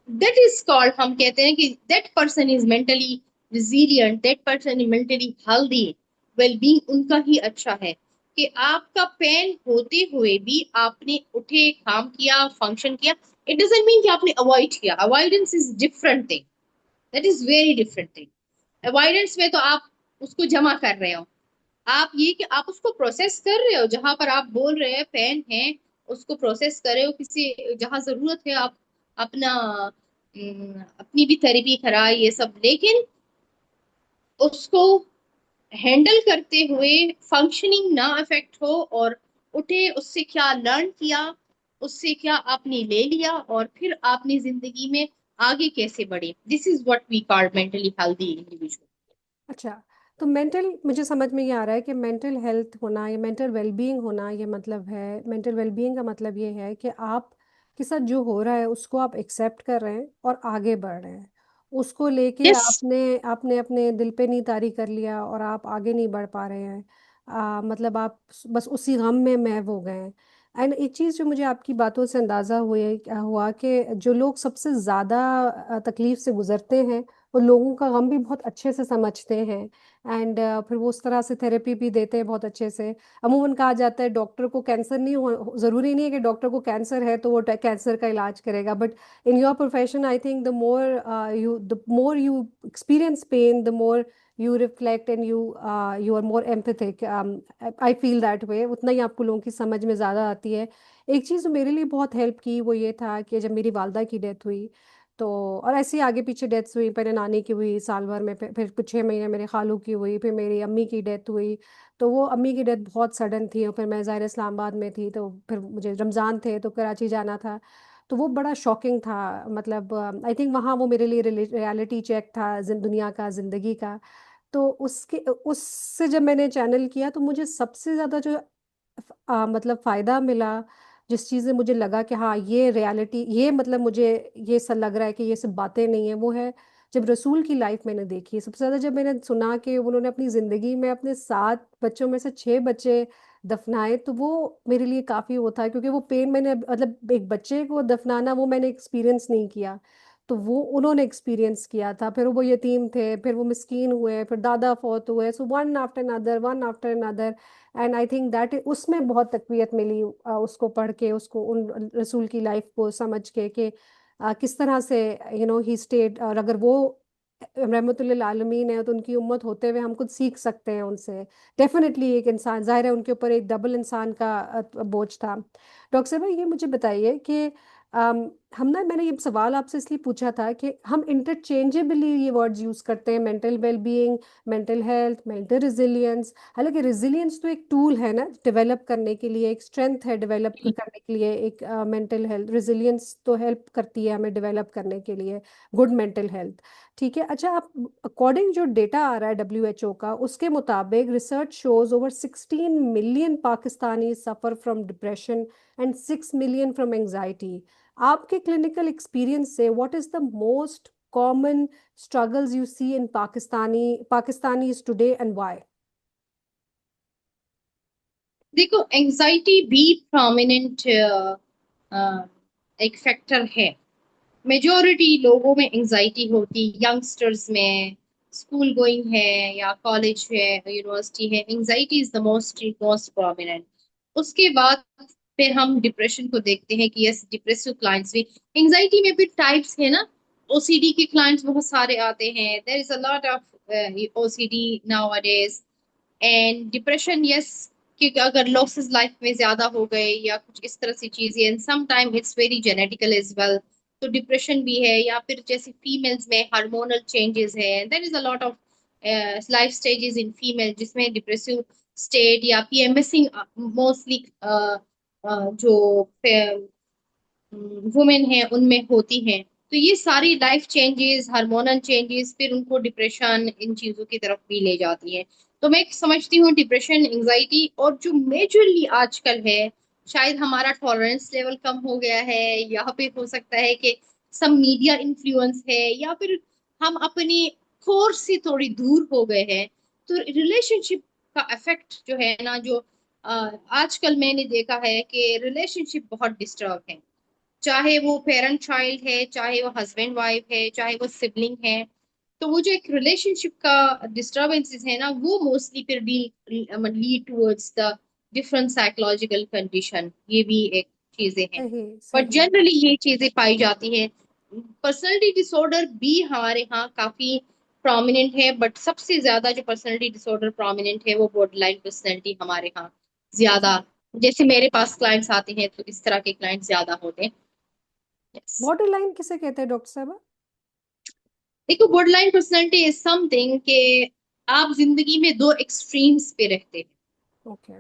दैट इज कॉल्ड, हम कहते हैं कि that person is mentally resilient, that person is mentally healthy. Wellbeing उनका ही अच्छा है कि आपका पेन होते हुए भी आपने उठे, काम किया, फंक्शन किया। इट डजेंट मीन कि आपने अवॉइड किया। Avoidance is different thing, that is very different thing. Avoidance में तो आप उसको जमा कर रहे हो। आप ये कि आप उसको प्रोसेस कर रहे हो, जहां पर आप बोल रहे हैं पेन है, उसको प्रोसेस कर रहे हो, किसी जहां जरूरत है आप अपना अपनी भी थेरेपी कराए ये सब। लेकिन उसको हैंडल करते हुए फंक्शनिंग ना अफेक्ट हो, और उठे, उससे क्या लर्न किया, उससे क्या आपने ले लिया, और फिर आपने जिंदगी में आगे कैसे बढ़े। This is what we call mentally healthy individual. अच्छा, तो मेंटल, मुझे समझ में ये आ रहा है कि मेंटल हेल्थ होना या मेंटल वेलबींग होना, ये मतलब है, मेंटल वेलबींग का मतलब ये है कि आप के साथ जो हो रहा है उसको आप एक्सेप्ट कर रहे हैं और आगे बढ़ रहे हैं। उसको लेके यस। आपने आपने अपने दिल पे नहीं तारी कर लिया और आप आगे नहीं बढ़ पा रहे हैं। मतलब आप बस उसी गम में महव हो गए हैं। एंड एक चीज़ जो मुझे आपकी बातों से अंदाज़ा हुआ कि जो लोग सबसे ज़्यादा तकलीफ से गुजरते हैं, वो लोगों का गम भी बहुत अच्छे से समझते हैं। एंड फिर वो उस तरह से थेरेपी भी देते हैं बहुत अच्छे से। अमूमन कहा जाता है डॉक्टर को कैंसर नहीं हो, ज़रूरी नहीं है कि डॉक्टर को कैंसर है तो वो कैंसर का इलाज करेगा, but in your profession I think the more you experience pain, the more you reflect and you are more empathic. I feel that way, उतना ही आपको लोगों की समझ में ज़्यादा आती है। एक चीज़ जो मेरे लिए बहुत हेल्प की वो ये था कि जब मेरी वालदा की डेथ हुई, तो और ऐसे ही आगे पीछे डेथ्स हुई, पहले नानी की हुई साल भर में, फिर कुछ 6 महीने मेरे खालू की हुई, फिर मेरी अम्मी की डेथ हुई। तो वो अम्मी की डेथ बहुत सडन थी, और फिर मैं ज़ाहिर इस्लामाबाद में थी, तो फिर मुझे रमज़ान थे तो कराची जाना था। तो वो बड़ा शॉकिंग था। मतलब आई थिंक वहाँ वो मेरे लिए रियलिटी चेक था दुनिया का, ज़िंदगी का। तो उसके उससे जब मैंने चैनल किया तो मुझे सबसे ज़्यादा जो मतलब फ़ायदा मिला, जिस चीज़ में मुझे लगा कि हाँ ये रियलिटी, ये मतलब मुझे ये सब लग रहा है कि ये सब बातें नहीं है, वो है जब रसूल की लाइफ मैंने देखी सबसे ज़्यादा। जब मैंने सुना कि उन्होंने अपनी ज़िंदगी में अपने 7 बच्चों में से 6 बच्चे दफनाए, तो वो मेरे लिए काफ़ी वो था, क्योंकि वो पेन मैंने मतलब एक बच्चे को दफनाना वो मैंने एक्सपीरियंस नहीं किया, तो वो उन्होंने एक्सपीरियंस किया था। फिर वो यतीम थे, फिर वो मिस्कीन हुए, फिर दादा फौत हुए, so one after another, one after another. And I think that उसमें बहुत तकवीत मिली उसको पढ़ के, उसको उन रसूल की लाइफ को समझ के कि किस तरह से ही स्टेड, और अगर वो रहमतुल्लिल आलमीन है तो उनकी उम्मत होते हुए हम कुछ सीख सकते हैं उनसे। डेफिनेटली एक इंसान, जाहिर है उनके ऊपर एक डबल इंसान का बोझ था। डॉक्टर साहब ये मुझे बताइए कि हम ना, मैंने ये सवाल आपसे इसलिए पूछा था कि हम इंटरचेंजेबली ये वर्ड्स यूज़ करते हैं, mental wellbeing, mental health, mental resilience. हालांकि रिजिलियंस तो एक टूल है ना डेवलप करने के लिए, एक स्ट्रेंथ है डेवलप करने के लिए, एक मेंटल हेल्थ रिजिलियंस तो हेल्प करती है हमें डेवलप करने के लिए गुड मेंटल हेल्थ। ठीक है, अच्छा आप, अकॉर्डिंग जो डेटा आ रहा है WHO का, उसके मुताबिक research shows over 16 million Pakistani suffer from depression and 6 million from anxiety. आपके क्लिनिकल एक्सपीरियंस से what is the most common struggles you see in Pakistanis today and why? देखो, एंजाइटी भी प्रोमिनेंट एक फैक्टर है। मेजोरिटी लोगों में एंजाइटी होती, यंगस्टर्स में, स्कूल गोइंग है या कॉलेज है, यूनिवर्सिटी है, anxiety is the most most prominent. उसके बाद फिर हम डिप्रेशन को देखते हैं कि यस, डिप्रेसिव क्लाइंट्स भी, एंजाइटी में भी टाइप्स है ना। ओसीडी के क्लाइंट्स बहुत सारे आते हैं, there is a lot of OCD nowadays. And depression, yes, कि अगर लॉसेस लाइफ में ज्यादा हो गए या कुछ इस तरह की चीजें, and some time it's very genetical as well, तो डिप्रेशन भी है। या फिर जैसे फीमेल्स में हार्मोनल चेंजेस है, there is a lot of life stages in female जिसमें डिप्रेसिव स्टेट या पीएमएसिंग मोस्टली जो वुमेन है उनमें होती हैं। तो ये सारी लाइफ चेंजेस, हार्मोनल चेंजेस फिर उनको डिप्रेशन इन चीजों की तरफ भी ले जाती है। तो मैं समझती हूँ डिप्रेशन, एंजाइटी, और जो मेजरली आजकल है, शायद हमारा टॉलरेंस लेवल कम हो गया है, या फिर हो सकता है कि सब मीडिया इन्फ्लुएंस है, या फिर हम अपनी कोर से थोड़ी दूर हो गए हैं। तो रिलेशनशिप का इफेक्ट जो है ना, जो आजकल मैंने देखा है कि रिलेशनशिप बहुत डिस्टर्ब है। चाहे वो पेरेंट चाइल्ड है, चाहे वो हस्बैंड वाइफ है, चाहे वो सिबलिंग है। तो वो जो एक रिलेशनशिप का डिस्टर्बेंसेस है ना, वो मोस्टली फिर lead towards the different psychological condition. ये भी एक चीजें हैं, सही बट सही। जनरली ये चीजें पाई जाती हैं। पर्सनालिटी डिसऑर्डर भी हमारे यहाँ काफी प्रोमिनेंट है, बट सबसे ज्यादा जो पर्सनालिटी डिसऑर्डर प्रोमिनेंट है वो बॉर्डरलाइन पर्सनालिटी हमारे यहाँ ज्यादा। जैसे मेरे पास क्लाइंट्स आते हैं तो इस तरह के क्लाइंट्स ज्यादा होते हैं। Yes. बॉर्डर लाइन किसे कहते हैं डॉक्टर साहब? देखो, बॉर्डरलाइन पर्सनालिटी इज समथिंग कि आप जिंदगी में दो एक्सट्रीम्स पे रहते हैं। ओके।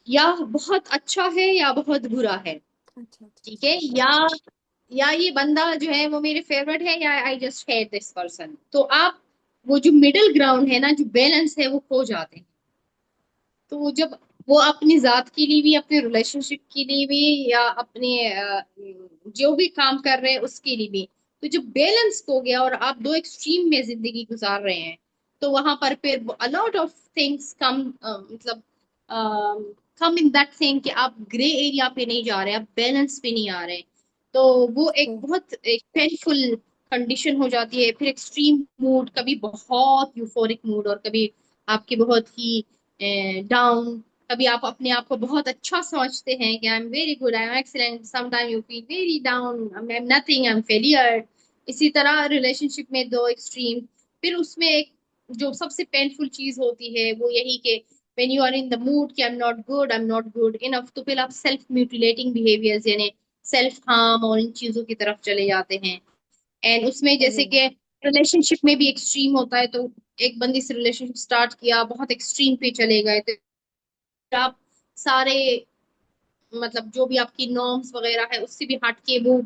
या बहुत अच्छा है या बहुत बुरा है। अच्छा अच्छा ठीक है, या ये बंदा जो है वो मेरे फेवरेट है, या I just hate this person. तो आप वो जो मिडिल ग्राउंड है ना, जो बैलेंस है, वो खो जाते हैं। तो जब वो अपनी जात के लिए भी, अपने रिलेशनशिप के लिए भी, या अपने जो भी काम कर रहे हैं उसके लिए भी, तो जब बैलेंस हो गया और आप दो एक्सट्रीम में जिंदगी गुजार रहे हैं, तो वहां पर फिर अलॉट ऑफ थिंग्स कम, मतलब कम इन दैट थिंग कि आप ग्रे एरिया पे नहीं जा रहे, आप बैलेंस पे नहीं आ रहे। तो वो एक अच्छा। बहुत एक पेनफुल कंडीशन हो जाती है। फिर एक्सट्रीम मूड, कभी बहुत यूफोरिक मूड और कभी आपके बहुत ही डाउन। कभी आप अपने आप को बहुत अच्छा समझते हैं कि I am very good, I am excellent, some time you feel very down, I am nothing, I am failure. इसी तरह रिलेशनशिप में दो एक्सट्रीम। फिर उसमें एक जो सबसे पेनफुल चीज होती है वो यही कि when you are in the mood कि I am not good enough, तो फिर आप सेल्फ म्यूटिलेटिंग बिहेवियर्स यानी सेल्फ हार्म और इन चीजों की तरफ चले जाते हैं। एंड उसमें सही। जैसे कि रिलेशनशिप में भी एक्सट्रीम होता है, तो एक बंदी से रिलेशनशिप स्टार्ट किया, बहुत एक्सट्रीम पे चले गए, तो आप सारे, मतलब जो भी आपकी नॉर्म्स वगैरह है उससे भी हट के वो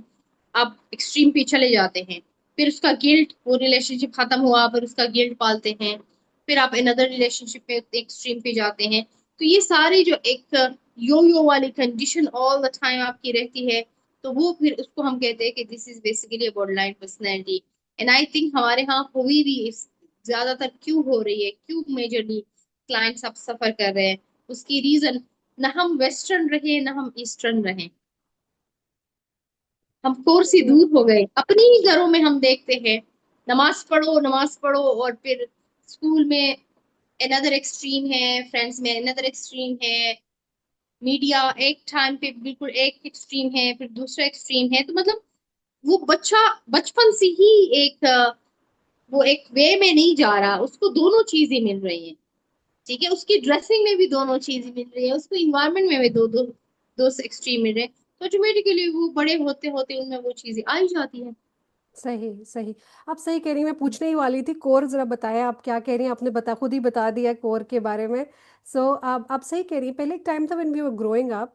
आप एक्सट्रीम पे चले जाते हैं। फिर उसका गिल्ट, वो रिलेशनशिप खत्म हुआ फिर उसका गिल्ट पालते हैं, फिर आप अनदर रिलेशनशिप पे एक्सट्रीम पे जाते हैं। तो ये सारी जो एक यो यो वाली कंडीशन ऑल द टाइम आपकी रहती है, तो वो फिर उसको हम कहते हैं कि this is basically borderline personality. And I think हमारे यहाँ हुई भी ज्यादातर क्यों हो रही है, क्यों मेजरली क्लाइंट्स अब सफर कर रहे हैं, उसकी रीजन, ना हम वेस्टर्न रहे ना हम ईस्टर्न रहे, हम कोर से सही। दूर हो गए। अपने ही घरों में हम देखते हैं, नमाज पढ़ो नमाज पढ़ो, और फिर स्कूल में अनदर एक्सट्रीम है, फ्रेंड्स में अनदर एक्सट्रीम है, मीडिया एक टाइम पे बिल्कुल एक एक्सट्रीम है, फिर दूसरा एक्सट्रीम है। तो मतलब वो बच्चा बचपन से ही एक वो एक वे में नहीं जा रहा, उसको दोनों चीजें मिल रही हैं। ठीक है, उसकी ड्रेसिंग में भी दोनों चीजें मिल रही है, उसको इन्वायरमेंट में भी दो दो दो एक्सट्रीम मिल रहे हैं। तो ऑटोमेटिकली वो बड़े होते होते उनमें वो चीजें आ ही जाती है। सही सही। आप सही कह रही हैं, मैं पूछने ही वाली थी कोर जरा बताया आप क्या कह रही हैं, आपने बता खुद ही बता दिया कोर के बारे में। सो आप सही कह रही हैं, पहले एक टाइम था when we were growing up,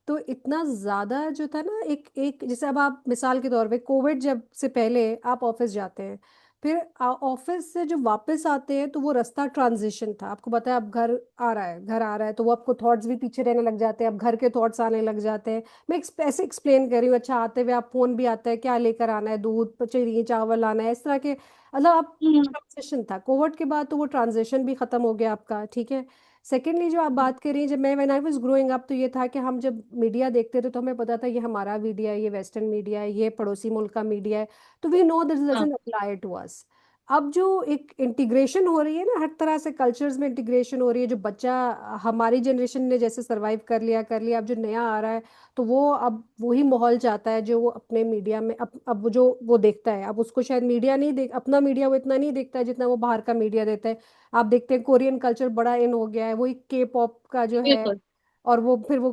तो इतना ज़्यादा जो था ना, एक एक जैसे अब आप मिसाल के तौर पे कोविड जब से पहले आप ऑफिस जाते हैं, फिर ऑफिस से जब वापस आते हैं तो वो रास्ता ट्रांजिशन था, आपको पता है अब घर आ रहा है, घर आ रहा है, तो वो आपको थॉट्स भी पीछे रहने लग जाते हैं, अब घर के थॉट्स आने लग जाते हैं। मैं ऐसे एक्सप्लेन कर रही हूँ, अच्छा आते हुए आप फोन भी आता है, क्या लेकर आना है, दूध चाहिए, चावल लाना है, इस तरह के, मतलब आप हम्म। ट्रांजिशन था कोविड के बाद, तो वो ट्रांजिशन भी खत्म हो गया आपका, ठीक है। सेकेंडली जो आप बात करिए, जब मैं when I was growing up, तो ये था कि हम जब मीडिया देखते थे तो हमें पता था ये हमारा मीडिया है, ये वेस्टर्न मीडिया है, ये पड़ोसी मुल्क का मीडिया है, तो वी नो दिस हाँ। Doesn't apply to us. अब जो एक इंटीग्रेशन हो रही है ना, हर तरह से कल्चर्स में इंटीग्रेशन हो रही है, जो बच्चा हमारी जनरेशन ने जैसे सरवाइव कर लिया, अब जो नया आ रहा है, तो वो अब वही माहौल चाहता है जो वो अपने मीडिया में, अब वो जो वो देखता है, अब उसको शायद मीडिया नहीं देख, अपना मीडिया वो इतना नहीं देखता है जितना वो बाहर का मीडिया देता है। आप देखते हैं कोरियन कल्चर बड़ा इन हो गया है, वही के पॉप का जो है, बिल्कुल। और वो फिर वो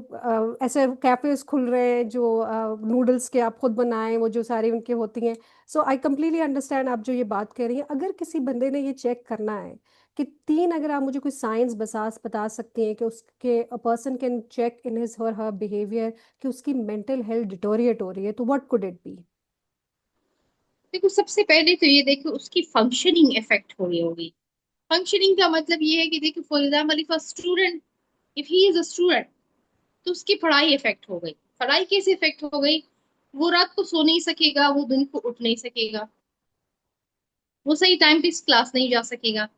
ऐसे कैफेज खुल रहे हैं जो नूडल्स के आप खुद बनाएं, वो जो सारी उनके होती हैं। सो आई कम्प्लीटली अंडरस्टैंड आप जो ये बात कर रही हैं। अगर किसी बंदे ने ये चेक करना है कि तीन, अगर आप मुझे कोई साइंस बता सकती हैं कि उसके a person can check in his और हर बिहेवियर कि उसकी मेंटल हेल्थ डिटोरिएट हो रही है, तो व्हाट कुड इट बी? देखो, सबसे पहले तो ये देखो उसकी फंक्शनिंग इफेक्ट हो रही होगी। फंक्शनिंग का मतलब ये है कि देखो, for example if a student, if he is a student, तो उसकी पढ़ाई इफेक्ट हो गई। पढ़ाई कैसे इफेक्ट हो गई? वो रात को सो नहीं सकेगा, वो दिन को उठ नहीं सकेगा, वो सही टाइम पे क्लास नहीं जा सकेगा,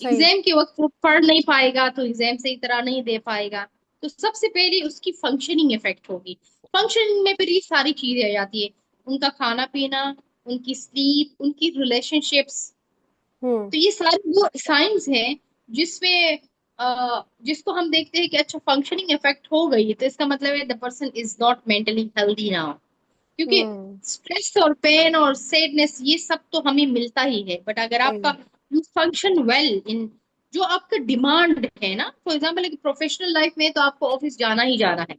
सही। एग्जाम के वक्त वो पढ़ नहीं पाएगा, तो एग्जाम सही तरह नहीं दे पाएगा। तो सबसे पहले उसकी फंक्शनिंग इफेक्ट होगी। फंक्शनिंग में फिर ये सारी चीजें आ जाती है, उनका खाना पीना, उनकी स्लीप, उनकी रिलेशनशिप्स। हम्म। तो ये सारे वो साइंस हैं जिसमें जिसको हम देखते हैं कि अच्छा फंक्शनिंग इफेक्ट हो गई है, तो इसका मतलब है the person is not mentally healthy now. क्योंकि हम्म। स्ट्रेस और पेन और सैडनेस ये सब तो हमें मिलता ही है, बट अगर सही। आपका यू फंक्शन वेल इन जो आपका डिमांड है ना, फॉर एग्जाम्पल एक प्रोफेशनल लाइफ में तो आपको ऑफिस जाना ही जाना है,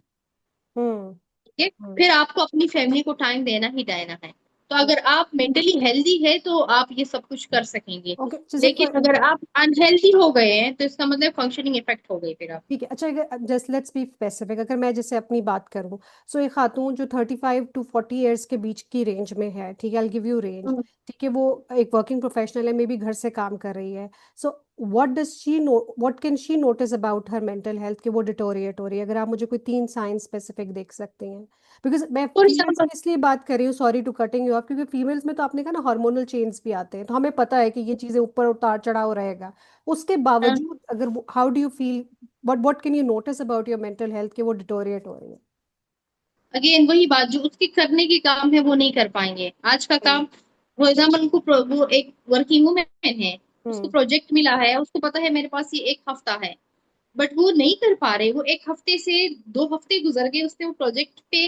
हम्म। ठीक है, हम्म। फिर आपको अपनी फैमिली को टाइम देना ही देना है। तो हम्म। अगर आप मेंटली हेल्दी है तो आप ये सब कुछ कर सकेंगे। ओके, जैसे लेकिन अगर आप अनहेल्दी हो गए हैं तो इसका मतलब फंक्शनिंग इफेक्ट हो गई फिर आप। ठीक है, अच्छा, जस्ट लेट्स बी स्पेसिफिक, अगर मैं जैसे अपनी बात करूं, सो एक खातून जो 35 to 40 ईयर्स के बीच की रेंज में है, ठीक है, आई गिव यू रेंज, हम्म। ठीक है, वो एक वर्किंग प्रोफेशनल है, मे बी घर से काम कर रही है, so what does she know, what can she notice about her mental health कि वो डिटोरिएट हो रही है? अगर आप मुझे कोई तीन साइन स्पेसिफिक देख सकती हैं, बिकॉज मैं फॉर फीमेल्स एग्जाम्पल। में इसलिए बात कर रही हूँ, sorry to cutting you off, क्योंकि फीमेल्स में तो आपने कहा ना हार्मोनल चेंज भी आते हैं, तो हमें पता है कि ये चीज़ें ऊपर उतार चढ़ाव रहेगा, उसके बावजूद अगर, how do you feel, what can you notice about your mental health कि वो डिटोरिएट हो रही है? अगेन वही बात, जो उसके करने के काम है वो नहीं कर पाएंगे आज का हम्म। काम। फॉर एग्जाम्पल उनको वो एक वर्किंग वुमेन है, उसको हम्म। प्रोजेक्ट मिला है, उसको पता है मेरे पास ये एक हफ्ता है, बट वो नहीं कर पा रहे। वो एक हफ्ते से 2 हफ्ते गुजर गए, उसने वो प्रोजेक्ट पे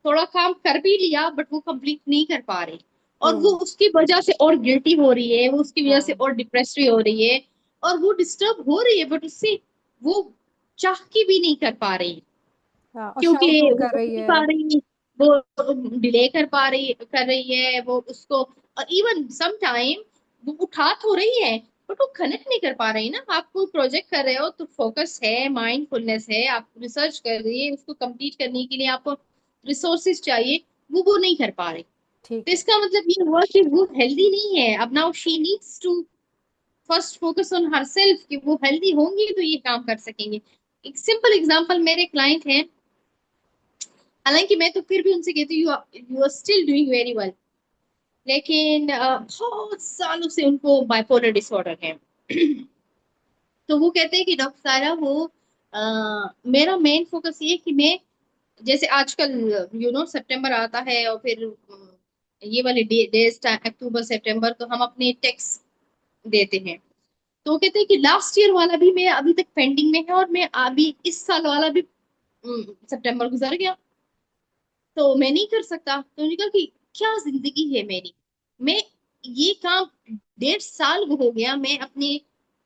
थोड़ा काम कर भी लिया, बट वो कंप्लीट नहीं कर पा रही। और वो हम्म। उसकी वजह से और गिल्टी हो रही है, वो उसकी वजह से हाँ। और डिप्रेस भी हो रही है, और वो डिस्टर्ब हो रही है, बट उससे वो चाह के भी नहीं कर पा रही, हाँ, और क्योंकि शाउट आउट वो कर कर रही नहीं है। पा रही, वो डिले कर रही है वो उसको। और इवन सम टाइम वो उठा तो रही है, बट वो कनेक्ट नहीं कर पा रही ना। आप कोई प्रोजेक्ट कर रहे हो तो फोकस है, माइंडफुलनेस है, आप रिसर्च कर रही है, उसको कंप्लीट करने के लिए आपको रिसोर्सेज चाहिए, वो नहीं कर पा रही। तो ठीक है। इसका मतलब ये हुआ कि वो हेल्दी नहीं है। अब now she needs to first focus on herself, कि वो हेल्दी होंगी तो ये काम कर सकेंगे। एक सिंपल एग्जांपल, मेरे क्लाइंट हैं, हालांकि मैं तो फिर भी उनसे कहती हूँ you are still doing very well, लेकिन बहुत सालों से उनको बाइपोलर डिसऑर्डर है। तो वो कहते हैं कि डॉक्टर सारा वो मेरा मेन फोकस ये है कि मैं, जैसे आजकल सितंबर आता है और फिर ये वाले डेज, अक्टूबर सितंबर, तो हम अपने टैक्स देते हैं। तो वो कहते हैं कि लास्ट ईयर वाला भी मैं अभी तक पेंडिंग में है, और मैं अभी इस साल वाला भी सितंबर गुजर गया, तो मैं नहीं कर सकता। तो उन्होंने कहा कि क्या जिंदगी है मेरी, मैं ये काम 1.5 साल हो गया, मैं अपने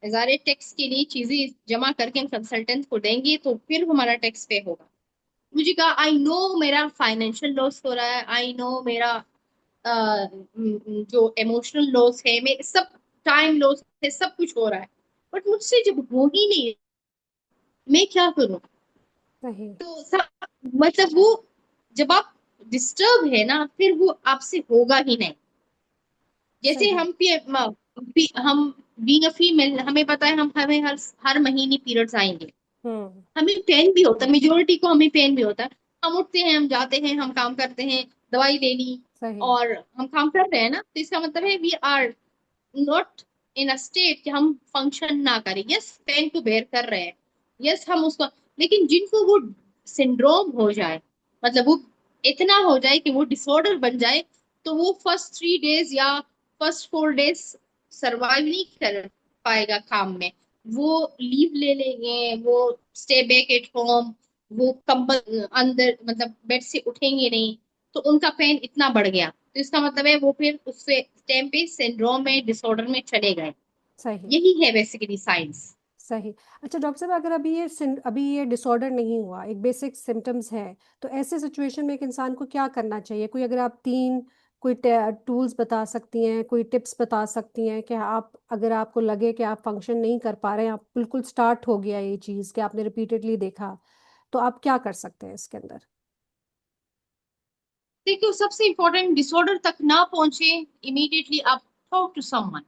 हजारे टैक्स के लिए चीजें जमा करके हम कंसल्टेंट को देंगे तो फिर हमारा टैक्स पे होगा। मुझे कहा आई नो मेरा फाइनेंशियल लॉस हो रहा है, आई नो मेरा जो इमोशनल लॉस है, मैं सब टाइम लॉस है, सब कुछ हो रहा है, बट मुझसे जब हो ही नहीं, मैं क्या करूं। सही। तो सब, मतलब वो, जब आप डिस्टर्ब है ना, फिर वो आपसे होगा ही नहीं। जैसे सही। हम बीइंग अ फीमेल, हमें पता है हम हमें हर महीने पीरियड्स आएंगे, हम्म। हमें पेन भी होता है, मेजोरिटी को हमें पेन भी होता है। हम उठते हैं, हम जाते हैं, हम काम करते हैं, दवाई ले ली, सही। और हम काम कर रहे हैं ना, तो इसका मतलब है we are not in a state कि हम फंक्शन ना करें। यस, पेन टू बेयर कर रहे हैं, यस हम उसको, लेकिन जिनको वो सिंड्रोम हो जाए, मतलब वो इतना हो जाए कि वो डिसऑर्डर बन जाए, तो वो फर्स्ट 3 डेज या फर्स्ट 4 डेज सरवाइव नहीं कर पाएगा काम में। वो लीव ले लेंगे, वो स्टे बैक एट होम, वो कंबल अंदर, मतलब बेड से उठेंगे नहीं, तो उनका पेन इतना बढ़ गया, तो इसका मतलब है वो फिर उससे टाइम पे सिंड्रोम में, डिसऑर्डर में चले गए। सही। यही है बेसिकली साइंस। सही। अच्छा डॉक्टर साहब, अगर अभी ये डिसऑर्डर नहीं हुआ, एक बेसिक सिम्टम्स है, तो ऐसे सिचुएशन में एक इंसान को क्या करना चाहिए? कोई अगर आप तीन कोई टूल्स बता सकती हैं, कोई टिप्स बता सकती हैं कि आप, अगर आपको लगे कि आप फंक्शन नहीं कर पा रहे हैं, आप बिल्कुल स्टार्ट हो गया ये चीज़ कि आपने रिपीटेडली देखा, तो आप क्या कर सकते हैं इसके अंदर? देखिए, सबसे इंपॉर्टेंट, डिसऑर्डर तक ना पहुंचे इमीडिएटली आप टॉक टू समवन,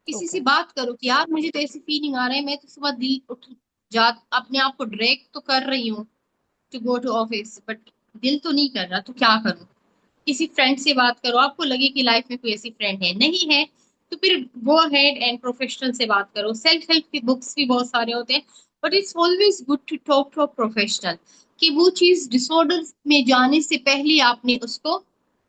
किसी से ओके। बात करो कि यार मुझे तो ऐसी फीलिंग आ रहा है, मैं तो सुबह दिल उठ जा, अपने आप को ड्रैग तो कर रही हूँ to go to office, but दिल तो नहीं कर रहा, तो क्या करूँ। किसी फ्रेंड से बात करो, आपको लगे कि लाइफ में कोई ऐसी फ्रेंड है, नहीं है तो फिर गो अहेड एंड प्रोफेशनल से बात करो। सेल्फ हेल्प की बुक्स भी बहुत सारे होते हैं, but it's always good to talk to a professional, कि वो चीज डिसऑर्डर में जाने से पहले आपने उसको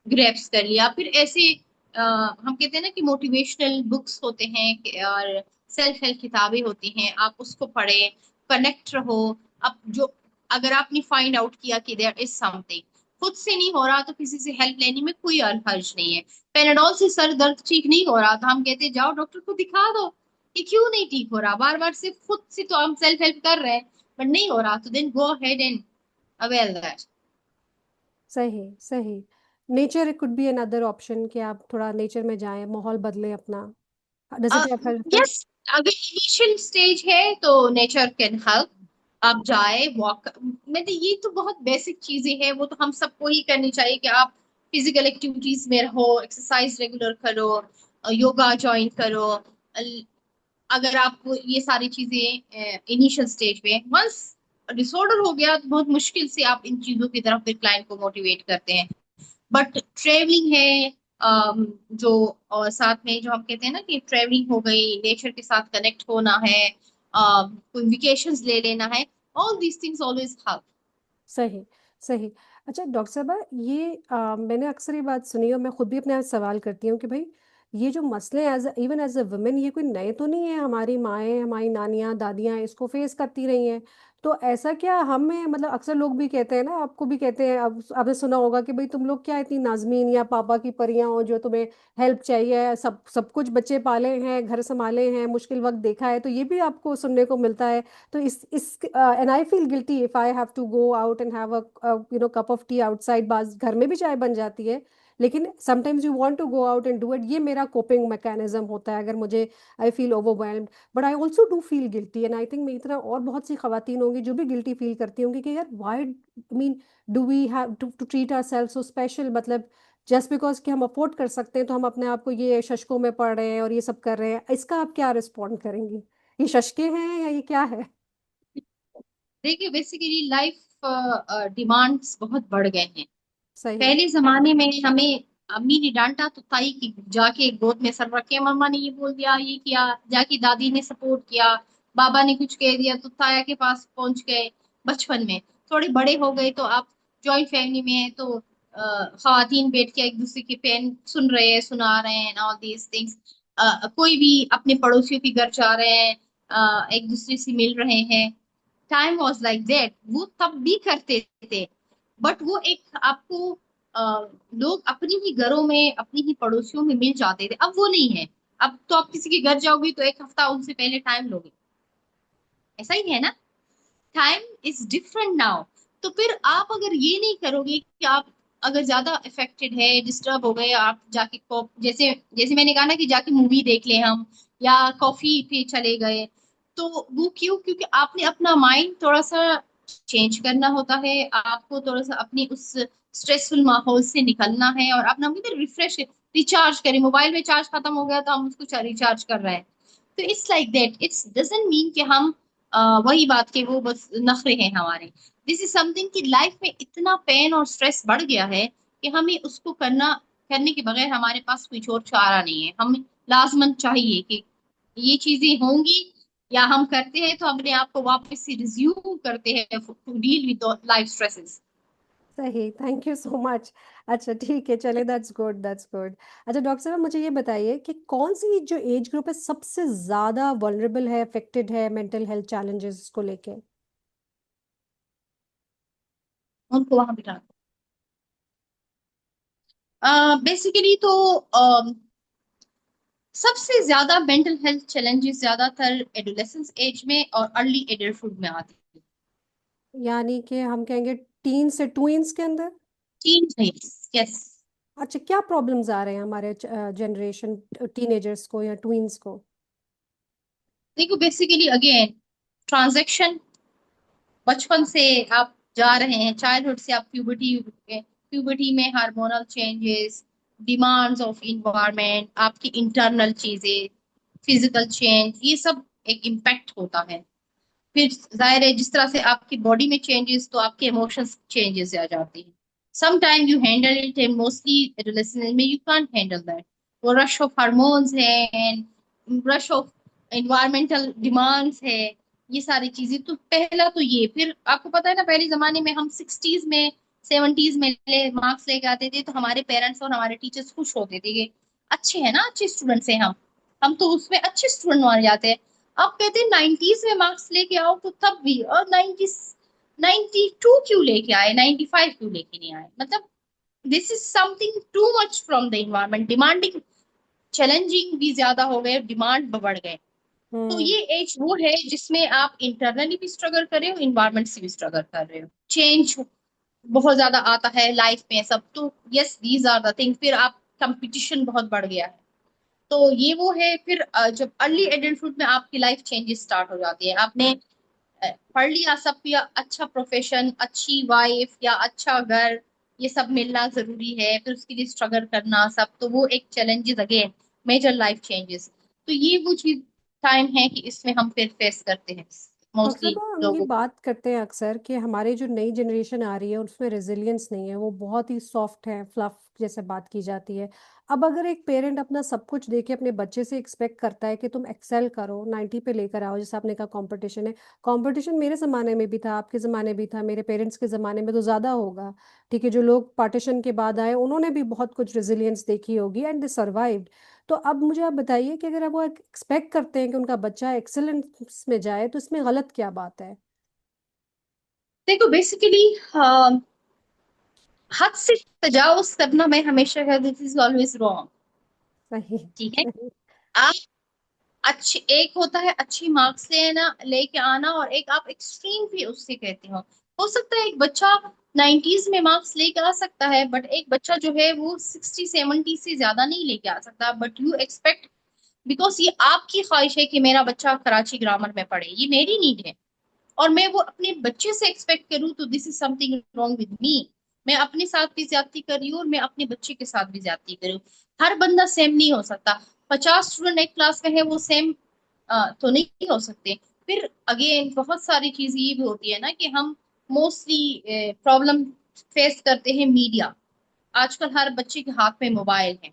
ग्रैप्स कर लिया। फिर ऐसे हम कहते हैं ना कि मोटिवेशनल बुक्स होते हैं और सेल्फ हेल्प किताबें होती हैं, आप उसको पढ़े, कनेक्ट रहो। अब जो, अगर आपने फाइंड आउट किया कि देयर इज समथिंग, खुद से नहीं हो रहा तो किसी से हेल्प लेने में कोई हर्ज नहीं है। पेनाडोल से सर दर्द ठीक नहीं हो रहा तो हम कहते हैं जाओ डॉक्टर को दिखा दो। ये क्यों नहीं ठीक हो रहा, बार बार सिर्फ खुद से तो हम सेल्फ हेल्प कर रहे हैं, बट नहीं हो रहा, तो then go ahead and avail that. सही। सही। Nature could be another option कि आप थोड़ा नेचर में जाएं, माहौल बदले अपना। Does it help? यस, अगर इनिशियल स्टेज है तो नेचर कैन हेल्प। आप जाए वॉक, मैं तो, ये तो बहुत बेसिक चीजें हैं, वो तो हम सबको ही करनी चाहिए कि आप फिजिकल एक्टिविटीज में रहो, एक्सरसाइज रेगुलर करो, योगा ज्वाइन करो। अगर आपको ये सारी चीजें इनिशियल स्टेज पे, वंस डिसऑर्डर हो गया तो बहुत मुश्किल से आप इन चीजों की तरफ फिर क्लाइंट को मोटिवेट करते हैं। बट ट्रेवलिंग है, जो, और साथ में जो हम कहते हैं ना कि ट्रेवलिंग हो गई, नेचर के साथ कनेक्ट होना है, कोई वेकेशंस ले लेना है, all these things always help. सही। सही। अच्छा डॉक्टर साहबा, ये मैंने अक्सर ये बात सुनी और मैं खुद भी अपने आप सवाल करती हूँ कि भाई, ये जो मसले as even as a women, ये कोई नए तो नहीं है, हमारी माएँ, हमारी नानियाँ, दादियाँ इसको फेस करती रही हैं। तो ऐसा क्या हमें, मतलब अक्सर लोग भी कहते हैं ना, आपको भी कहते हैं, अब आपने सुना होगा कि भाई तुम लोग क्या इतनी नाज़मीन या पापा की परियां हो जो तुम्हें हेल्प चाहिए, सब सब कुछ बच्चे पाले हैं, घर संभाले हैं, मुश्किल वक्त देखा है, तो ये भी आपको सुनने को मिलता है। तो इस and I feel guilty if I have to go out and have a cup of tea outside, बाज घर में भी चाय बन जाती है, लेकिन sometimes you want to go out and do it, ये मेरा कोपिंग मैकेनिज्म होता है अगर मुझे, I feel overwhelmed, but I also do feel guilty, and I think मेरी तरह और बहुत सी खवातीन होंगी जो भी गिल्टी फील करती होंगी कि यार why, I mean, do we have to treat our self so special, मतलब जस्ट बिकॉज कि हम अफोर्ड कर सकते हैं तो हम अपने आप को ये शशकों में पड़ रहे हैं और ये सब कर रहे हैं, इसका आप क्या रिस्पॉन्ड करेंगी? ये शशके हैं या ये क्या है? देखिए, बेसिकली लाइफ डिमांड्स बहुत बढ़ गए हैं। सही। पहले जमाने में हमें अम्मी ने डांटा तो ताई की जाके गोद में सर रख के मम्मा ने ये बोल दिया, ये किया, जाके दादी ने सपोर्ट किया, बाबा ने कुछ कह दिया तो ताया के पास पहुंच गए। बचपन में थोड़े बड़े हो गए तो आप जॉइंट फैमिली में है, तो खवातीन बैठ के एक दूसरे की पेन सुन रहे हैं, सुना रहे हैं, ऑल दीज थिंग्स। कोई भी अपने पड़ोसियों के घर जा रहे हैं, एक दूसरे से मिल रहे हैं। टाइम वॉज लाइक दैट, वो तब भी करते थे। बट वो एक आपको लोग अपनी ही घरों में अपनी ही पड़ोसियों में मिल जाते थे, अब वो नहीं है। अब तो आप किसी के घर जाओगे तो एक हफ्ता उनसे पहले टाइम लोगे, ऐसा ही है ना। Time is different now. तो फिर आप अगर ये नहीं करोगे कि आप अगर ज्यादा अफेक्टेड है, डिस्टर्ब हो गए, आप जाके जैसे जैसे मैंने कहा ना कि जाके मूवी देख ले हम, या कॉफी पे चले गए, तो वो क्यों? क्योंकि आपने अपना माइंड थोड़ा सा चेंज करना होता है, आपको थोड़ा सा अपनी उस स्ट्रेसफुल माहौल से निकलना है और अपना मुझे रिफ्रेश, रिचार्ज करें। मोबाइल में चार्ज खत्म हो गया तो हम उसको रिचार्ज कर रहे हैं। तो it's like that, it's doesn't mean कि हम वही बात के वो बस नखरे हैं हमारे। दिस इज समथिंग कि लाइफ में इतना पेन और स्ट्रेस बढ़ गया है कि हमें उसको करने के बगैर हमारे पास कोई और चारा नहीं है। हमें लाजमन चाहिए कि ये चीजें होंगी, या हम करते हैं तो अपने आप को वापस से रिज्यूम करते हैं to deal with life stresses. सही, थैंक यू सो मच। अच्छा ठीक है, चले, दैट्स गुड, दैट्स गुड। अच्छा डॉक्टर साहब, मुझे ये बताइए कि कौन सी जो एज ग्रुप है सबसे ज़्यादा वल्नरेबल है, अफेक्टेड है मेंटल हेल्थ चैलेंजेस को लेके? उनको वहां बिठा बेसिकली तो सबसे ज्यादा मेंटल हेल्थ चैलेंजेस ज्यादातर एडोलेसेंस एज में और अर्ली एडल्टहुड में आते हैं। यानी कि हम कहेंगे टीन से ट्वींस के अंदर। टीन में, यस। अच्छा, क्या प्रॉब्लम्स आ रहे हैं हमारे जनरेशन टीनेजर्स को या ट्वींस को? देखो बेसिकली अगेन, ट्रांजैक्शन, बचपन से आप जा रहे हैं, चाइल्डहुड से आप प्यूबर्टी, प्यूबर्टी में hormonal changes, demands of environment, आपकी इंटरनल चीजें, फिजिकल चेंज, ये सब एक इम्पैक्ट होता है। फिर जाहिर है जिस तरह से आपकी बॉडी में चेंजेस, तो आपके इमोशंस चेंजेस आ जाते हैं। Sometime you handle it and mostly adolescence में यू कांट हैंडल दैट। वो रश ऑफ हार्मोन्स है and rush of environmental demands है, ये सारी चीजें। तो पहला तो ये, फिर आपको पता है ना, पहले जमाने में हम 60s में 70s में मार्क्स लेके आते थे तो हमारे पेरेंट्स और हमारे टीचर्स खुश होते थे कि अच्छे हैं ना, अच्छे स्टूडेंट्स हैं हम तो उसमें अच्छे स्टूडेंट माने जाते हैं। अब कहते हैं 90s में मार्क्स लेके आओ, तो तब भी, और 92 क्यों लेके आए, 95 क्यों लेके नहीं आए? मतलब this is something too much from the environment, demanding, challenging भी ज्यादा हो गए, डिमांड बढ़ गए। तो हम्म। ये एज वो है जिसमें आप इंटरनली भी स्ट्रगल कर रहे हो, इन्वायरमेंट से भी स्ट्रगल कर रहे हो, चेंज बहुत ज्यादा आता है लाइफ में सब। तो yes, these are the thing. फिर आप, कंपटीशन बहुत बढ़ गया है। तो ये वो है। फिर जब अर्ली एडल्टहुड में आपकी लाइफ चेंजेस स्टार्ट हो जाती है, आपने पढ़ लिया सब, या अच्छा प्रोफेशन, अच्छी वाइफ या अच्छा घर, ये सब मिलना जरूरी है, फिर उसके लिए स्ट्रगल करना सब, तो वो एक challenges again, major life changes. तो ये वो चीज, टाइम है कि इसमें हम फिर फेस करते हैं डॉक्टर मोस्टली साहब, हम ये लोगों। बात करते हैं अक्सर कि हमारी जो नई जनरेशन आ रही है उसमें रेजिलियंस नहीं है, वो बहुत ही सॉफ्ट है, फ्लफ जैसे बात की जाती है। अब अगर एक पेरेंट अपना सब कुछ दे के अपने बच्चे से एक्सपेक्ट करता है कि तुम एक्सेल करो, 90 पे लेकर आओ, जैसे आपने कहा कंपटीशन है। कंपटीशन मेरे ज़माने में भी था, आपके ज़माने भी था, मेरे पेरेंट्स के ज़माने में तो ज़्यादा होगा। ठीक है, जो लोग पार्टीशन के बाद आए उन्होंने भी बहुत कुछ रेजिलियंस देखी होगी एंड दे सर्वाइव्ड। तो अब मुझे आप बताइए कि अगर वो एक्सपेक्ट करते हैं कि उनका बच्चा एक्सेलेंस में जाए तो इसमें गलत क्या बात है? देखो बेसिकली हद से तजावुज करना, मैं हमेशा, दिस इज ऑलवेज रॉन्ग। सही। ठीक है। सही। आप अच्छे, एक होता है अच्छी मार्क्स लेना, लेके आना, और एक आप एक्सट्रीम भी उससे कहते हो सकता है एक बच्चा 90s में मार्क्स लेके आ सकता है, बट एक बच्चा जो है वो 60-70 से ज्यादा नहीं लेके आ सकता, बट यू एक्सपेक्ट, बिकॉज ये आपकी ख्वाहिश है कि मेरा बच्चा कराची ग्रामर में पढ़े, ये मेरी नीड है, और मैं वो अपने बच्चे से एक्सपेक्ट करूँ, तो this is something wrong with me. मैं अपने साथ भी ज्यादती कर रही हूँ और मैं अपने बच्चे के साथ भी ज्यादती कर रही हूँ। हर बंदा सेम नहीं हो सकता। 50 स्टूडेंट एक क्लास में है, वो सेम तो नहीं हो सकते। फिर अगेन बहुत सारी चीजें ये भी होती है ना कि हम मोस्टली प्रॉब्लम फेस करते हैं मीडिया। आजकल हर बच्चे के हाथ में मोबाइल है,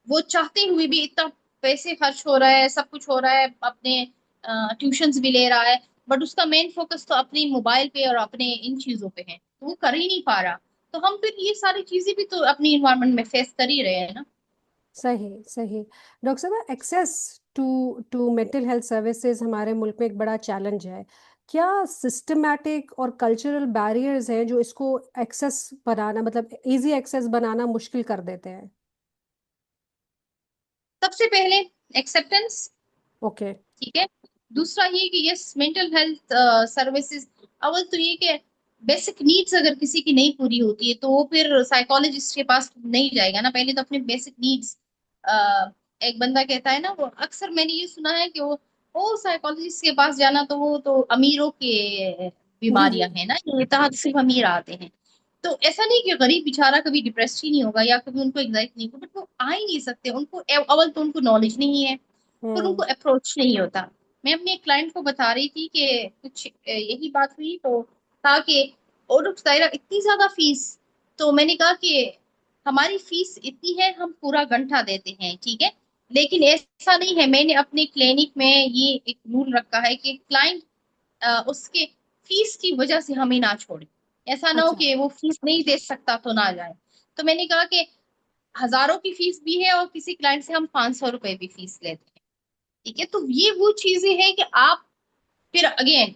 वो चाहते हुए भी इतना पैसे खर्च हो रहा है, सब कुछ हो रहा है, अपने ट्यूशंस भी ले रहा है, बट उसका मेन फोकस तो अपनी मोबाइल पे और अपने इन चीजों पे है, तो वो कर ही नहीं पा रहा। तो हम फिर ये सारी चीजें भी तो अपनी इन्वायरमेंट में फेस कर ही रहे हैं ना। सही सही। डॉक्टर साहब, access to to mental health services हमारे मुल्क में एक बड़ा चैलेंज है। क्या सिस्टमैटिक और कल्चरल बैरियर्स हैं जो इसको एक्सेस बनाना, मतलब इजी एक्सेस बनाना मुश्किल कर देते हैं? सबसे पहले एक्सेप्टेंस। ओके। ठीक है। दूसरा ये कि यस मेंटल हेल्थ सर्विसेज, अव्वल तो ये कि बेसिक नीड्स अगर किसी की नहीं पूरी होती है तो वो फिर साइकोलॉजिस्ट के पास नहीं जाएगा ना। पहले तो अपने बेसिक नीड्स, एक बंदा कहता है ना, वो अक्सर मैंने ये सुना है कि वो साइकोलॉजिस्ट के पास जाना तो वो तो अमीरों के जी जी। बीमारियां हैं ना, ये तहत सिर्फ अमीर आते हैं। तो ऐसा नहीं कि गरीब बेचारा कभी डिप्रेस्ड ही नहीं होगा या कभी उनको एंजाइटी नहीं होगा, बट वो आ ही नहीं सकते। उनको अव्वल तो उनको नॉलेज नहीं है और उनको हम्म। अप्रोच नहीं होता। मैं अपने क्लाइंट को बता रही थी कि कुछ यही बात हुई तो कहा कि और सायरा इतनी ज्यादा फीस। तो मैंने कहा कि हमारी फीस इतनी है, हम पूरा घंटा देते हैं, ठीक है, लेकिन ऐसा नहीं है। मैंने अपने क्लिनिक में ये एक रूल रखा है कि क्लाइंट उसके फीस की वजह से हमें ना छोड़े। ऐसा ना हो अच्छा। कि वो फीस नहीं दे सकता तो ना जाए। तो मैंने कहा कि हजारों की फीस भी है और किसी क्लाइंट से हम 500 रुपए भी फीस लेते हैं। ठीक है। तो ये वो चीजें हैं कि आप फिर अगेन,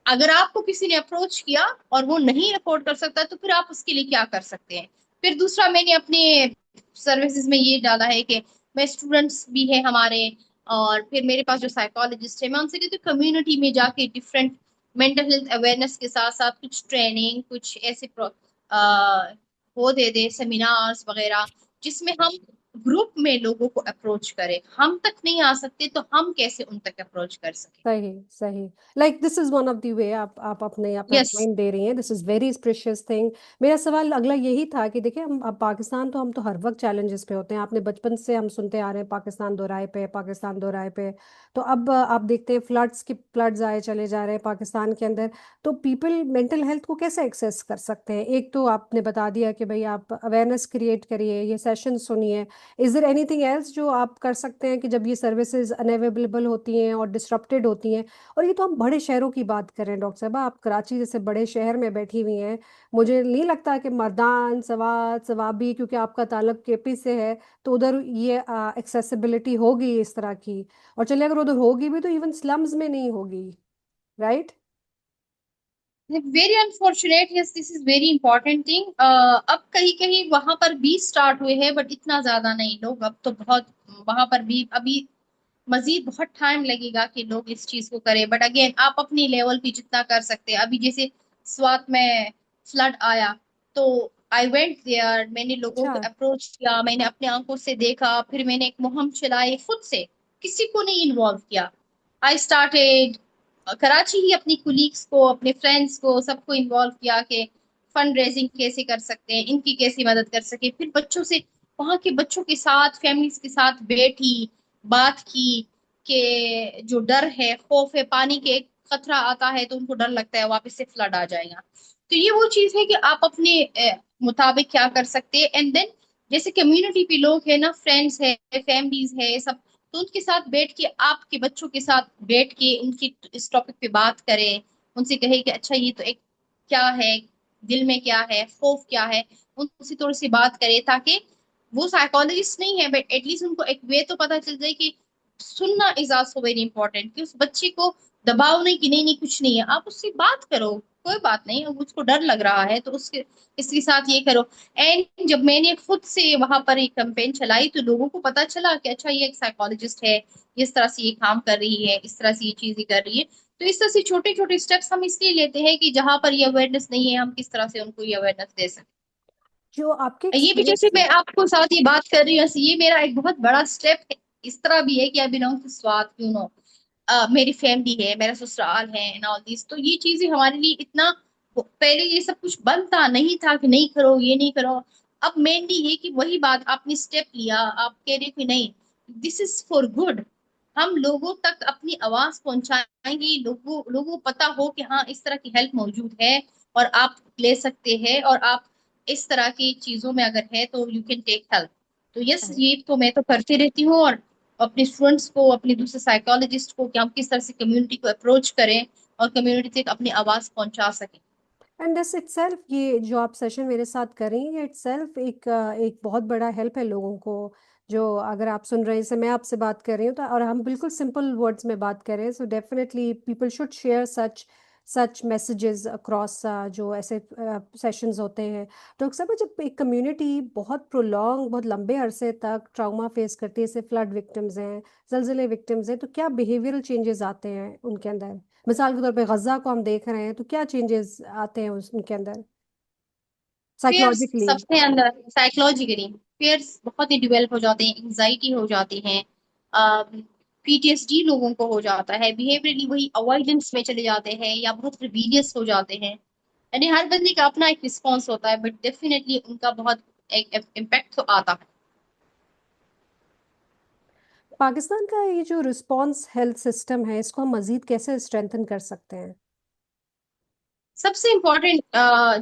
अगर आपको किसी ने अप्रोच किया और वो नहीं अफोर्ड कर सकता तो फिर आप उसके लिए क्या कर सकते हैं। फिर दूसरा मैंने अपने सर्विसेज में ये डाला है कि मैं स्टूडेंट्स भी है हमारे, और फिर मेरे पास जो साइकोलॉजिस्ट है मैं उनसे कहती हूँ कम्युनिटी में जाके डिफरेंट मेंटल हेल्थ अवेयरनेस के साथ साथ कुछ ट्रेनिंग, कुछ ऐसे वो दे दे सेमिनार्स वगैरह, जिसमें हम ग्रुप में लोगों को अप्रोच करें। हम तक नहीं आ सकते तो हम कैसे उन तक अप्रोच कर सकें। सही सही। Like this is one of the way आप अपने अपना यस। टाइम दे रही हैं। This is very precious thing. मेरा सवाल अगला यही था कि देखिए, हम अब पाकिस्तान तो हम तो हर वक्त चैलेंजेस पे होते हैं। आपने बचपन से हम सुनते आ रहे हैं पाकिस्तान दोराहे पे, पाकिस्तान दोराहे पे। तो अब आप देखते हैं फ्लड्स आए चले जा रहे हैं पाकिस्तान के अंदर। तो पीपल मेंटल हेल्थ को कैसे एक्सेस कर सकते हैं? एक तो आपने बता दिया कि भाई आप अवेयरनेस क्रिएट करिए, ये सेशन सुनिए। इज देयर एनीथिंग एल्स जो आप कर सकते हैं कि जब ये सर्विसेज अनअवेलेबल होती हैं और डिसरप्टेड होती हैं? और ये तो हम बड़े शहरों की बात करें डॉक्टर साहब, आप कराची जैसे बड़े शहर में बैठी हुई हैं। मुझे नहीं लगता कि मर्दान सवात सवाबी, क्योंकि आपका ताल्लुक केपी से है, तो उधर ये एक्सेसिबिलिटी होगी इस तरह की। और चलिए अगर उधर होगी भी तो इवन स्लम्स में नहीं होगी। Right. Very unfortunate, yes this is very important thing. अब कहीं कहीं वहां पर भी स्टार्ट हुए हैं बट इतना ज्यादा नहीं लोग, अब तो बहुत वहां पर भी अभी मजीद बहुत टाइम लगेगा कि लोग इस चीज को करें। बट अगेन आप अपनी लेवल पे जितना कर सकते हैं। अभी जैसे स्वात में फ्लड आया तो आई वेंट देयर, मैंने लोगों अच्छा। को अप्रोच किया, मैंने अपने आंखों से देखा, फिर मैंने एक मुहिम चलाई खुद से, किसी को नहीं इन्वॉल्व किया। आई स्टार्टेड कराची ही, अपनी कुलीग्स को, अपने फ्रेंड्स को, सबको इन्वॉल्व किया कि फंड रेजिंग कैसे कर सकते हैं, इनकी कैसे मदद कर सके। फिर बच्चों से, वहां के बच्चों के साथ, फैमिलीज के साथ बैठी, बात की कि जो डर है, खौफ है, पानी के एक खतरा आता है तो उनको डर लगता है वापस से फ्लड आ जाएगा। तो ये वो चीज है कि आप अपने मुताबिक क्या कर सकते हैं। एंड देन जैसे कम्युनिटी पे लोग है ना, फ्रेंड्स है, फैमिलीज है सब, तो उनके साथ बैठ के, आपके बच्चों के साथ बैठ के उनकी इस टॉपिक पे बात करें। उनसे कहे कि अच्छा ये तो एक क्या है, दिल में क्या है, खौफ क्या है, उनसे थोड़ी सी बात करें ताकि वो साइकोलॉजिस्ट नहीं है बट एटलीस्ट उनको एक वे तो पता चल जाए कि सुनना इज आल्सो वेरी इंपॉर्टेंट। कि उस बच्चे को दबाव नहीं कि नहीं नहीं कुछ नहीं है, आप उससे बात करो, कोई बात नहीं, अब उसको डर लग रहा है तो उसके इसके साथ ये करो। एंड जब मैंने खुद से वहां पर एक कैंपेन चलाई तो लोगों को पता चला कि अच्छा ये एक साइकोलॉजिस्ट है, इस तरह से ये काम कर रही है, इस तरह से ये चीजें कर रही है। तो इस तरह से छोटे छोटे स्टेप्स हम इसलिए लेते हैं कि जहां पर ये अवेयरनेस नहीं है हम किस तरह से उनको ये अवेयरनेस दे सकें। जो आपके ये भी जैसे एक्सपीरियंस मैं से। आपको साथ ये बात कर रही हूँ, ये मेरा एक बहुत बड़ा स्टेप है। इस तरह भी है कि I belong to Swat, you know, मेरी फैमिली है, मेरा ससुराल है एंड ऑल दिस। तो ये चीजें हमारे लिए इतना, पहले ये सब कुछ बनता नहीं था कि नहीं करो ये नहीं करो। अब मेनली ये कि वही बात, आपने स्टेप लिया, आप कह रहे हो कि नहीं दिस इज फॉर गुड, हम लोगों तक अपनी आवाज पहुंचाएंगे, लोगों लोगों को पता हो कि हाँ इस तरह की हेल्प मौजूद है और आप ले सकते हैं, और आप इस तरह की चीजों में अगर है तो यू कैन टेक हेल्प। तो यस ये तो मैं तो करती रहती हूँ, और अपने स्टूडेंट्स को, अपने दूसरे साइकोलॉजिस्ट को कि हम किस तरह से कम्युनिटी को अप्रोच करें और कम्युनिटी तक अपनी आवाज पहुंचा सकें। एंड दिस इटसेल्फ, ये जो आप सेशन मेरे साथ कर रही हैं, ये इटसेल्फ एक बहुत बड़ा हेल्प है लोगों को। जो अगर आप सुन रहे हैं, जैसे मैं आपसे बात कर रही हूँ, तो और हम बिल्कुल सिंपल वर्ड्स में बात कर रहे हैं, so definitely people should share such such messages across जो ऐसे सेशंस होते हैं। तो अक्सर जब एक कम्युनिटी बहुत प्रोलॉन्ग, बहुत लंबे अरसे तक ट्रामा फेस करती है, जैसे फ्लड विक्टिम्स हैं, जलजिले विक्टिम्स हैं, तो क्या बिहेवियरल चेंजेस आते हैं उनके अंदर? मिसाल के तौर पे गजा को हम देख रहे हैं, तो क्या चेंजेस आते हैं उनके अंदर फियर्स साइकोलॉजिकली? सबसे अंदर साइकोलॉजिकली फियर्स बहुत ही डिवेल्प हो जाते हैं, एंजाइटी हो जाती है, पीटीएसडी लोगों को हो जाता है, बिहेवियरली वही अवॉइडेंस में चले जाते हैं या बहुत रिबीलियस हो जाते हैं। यानी हर बंदे का अपना एक रिस्पॉन्स होता है, बट डेफिनेटली उनका बहुत एक इम्पैक्ट तो आता है। पाकिस्तान का ये जो रिस्पांस हेल्थ सिस्टम है, इसको हम मजीद कैसे स्ट्रेंथन कर सकते हैं? सबसे इम्पोर्टेंट,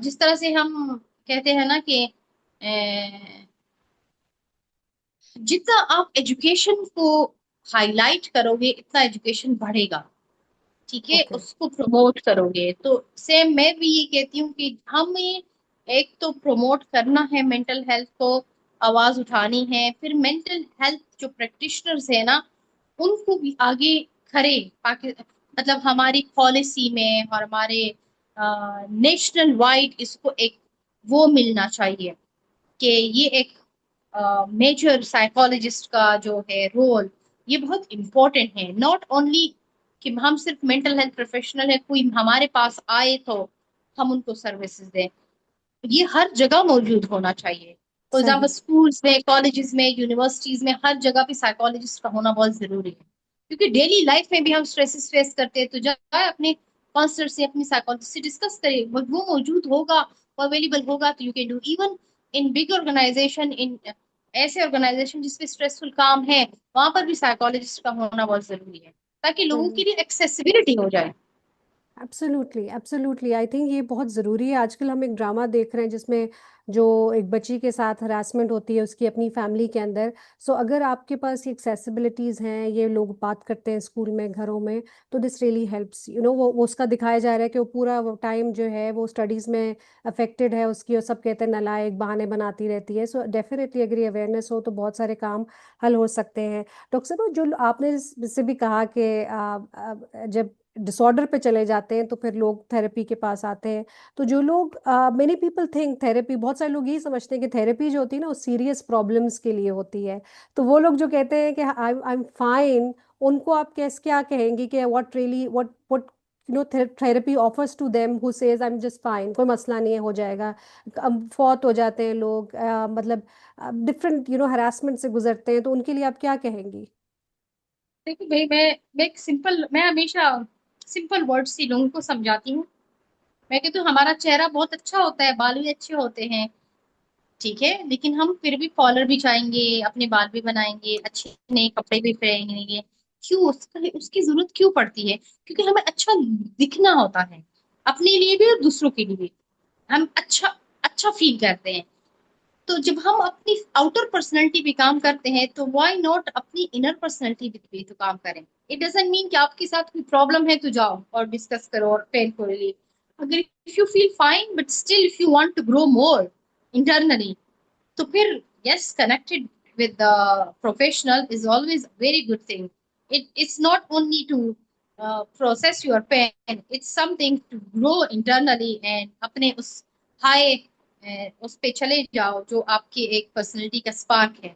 जिस तरह से हम कहते हैं ना कि जितना आप एजुकेशन को हाईलाइट करोगे इतना एजुकेशन बढ़ेगा। ठीक है, ओके। उसको प्रमोट करोगे तो सेम मैं भी ये कहती हूँ कि हमें एक तो प्रमोट करना है मेंटल हेल्थ को, आवाज उठानी है, फिर मेंटल हेल्थ जो प्रैक्टिशनर्स है ना उनको भी आगे खड़े मतलब हमारी पॉलिसी में और हमारे नेशनल वाइड इसको एक वो मिलना चाहिए कि ये एक मेजर साइकोलॉजिस्ट का जो है रोल, ये बहुत इम्पोर्टेंट है। नॉट ओनली कि हम सिर्फ मेंटल हेल्थ प्रोफेशनल है, कोई हमारे पास आए तो हम उनको सर्विसेज दें, ये हर जगह मौजूद होना चाहिए। फॉर एग्जाम्पल सही। स्कूल्स में, कॉलेजेस में, यूनिवर्सिटीज में, हर जगह पे साइकोलॉजिस्ट का होना बहुत जरूरी है। क्योंकि डेली लाइफ में भी हम स्ट्रेसेस फेस करते हैं, तो जाए अपने काउंसलर से, अपनी साइकोलॉजिस्ट से डिस्कस करें, वो मौजूद होगा, वो अवेलेबल होगा, तो you can do even in big organization, in ऐसे ऑर्गेनाइजेशन जिसपे स्ट्रेसफुल काम है, वहां पर भी साइकोलॉजिस्ट का होना बहुत जरूरी है, ताकि लोगों के लिए एक्सेसिबिलिटी हो जाए। एब्सोल्युटली, एब्सोल्युटली, आई थिंक ये बहुत ज़रूरी है। आजकल हम एक ड्रामा देख रहे हैं जिसमें जो एक बच्ची के साथ हरासमेंट होती है उसकी अपनी फैमिली के अंदर। सो अगर आपके पास ये एक्सेसिबिलिटीज़ हैं, ये लोग बात करते हैं स्कूल में, घरों में, तो दिस रियली हेल्प्स, वो उसका दिखाया जा रहा है कि वो पूरा वो टाइम जो है वो स्टडीज़ में अफेक्टेड है उसकी, और सब कहते हैं नालायक, बहाने बनाती रहती है। सो डेफिनेटली अगर ये अवेयरनेस हो तो बहुत सारे काम हल हो सकते हैं। डॉक्टर साहब, जो आपने इससे भी कहा कि जब डिसऑर्डर पे चले जाते हैं तो फिर लोग थेरेपी के पास आते हैं। तो जो लोग, मेनी पीपल थिंक थेरेपी, बहुत सारे लोग यही समझते हैं कि थेरेपी जो होती है ना वो सीरियस प्रॉब्लम्स के लिए होती है। तो वो लोग जो कहते हैं कि आई एम फाइन, उनको आप क्या कहेंगी कि what really what therapy offers to them who says I am just fine, कोई मसला नहीं है, हो जाएगा। फौत हो जाते हैं लोग, मतलब डिफरेंट हरासमेंट से गुजरते हैं, तो उनके लिए आप क्या कहेंगी? देखो भाई, मैं एक सिंपल, मैं हमेशा सिंपल वर्ड से लोगों को समझाती हूँ। मैं कहती हूँ हमारा चेहरा बहुत अच्छा होता है, बाल भी अच्छे होते हैं, ठीक है, लेकिन हम फिर भी कॉलर भी चाहेंगे, अपने बाल भी बनाएंगे, अच्छे नए कपड़े भी पहनेंगे। क्यों? उसकी जरूरत क्यों पड़ती है? क्योंकि हमें अच्छा दिखना होता है, अपने लिए भी और दूसरों के लिए भी। हम अच्छा अच्छा फील करते हैं। तो जब हम अपनी आउटर पर्सनैलिटी पे काम करते हैं, तो व्हाई नॉट अपनी इनर पर्सनैलिटी पे तो काम करें। इट डजंट मीन कि आपके साथ कोई प्रॉब्लम है तो जाओ और डिस्कस करो और पेन को रिलीव। अगर if you feel fine but still if you want to grow more internally, तो फिर yes, connected with the professional is always a very good thing. It's not only to process your pain, it's something to grow internally and अपने उस high उस पे चले जाओ जो आपकी एक पर्सनालिटी का स्पार्क है।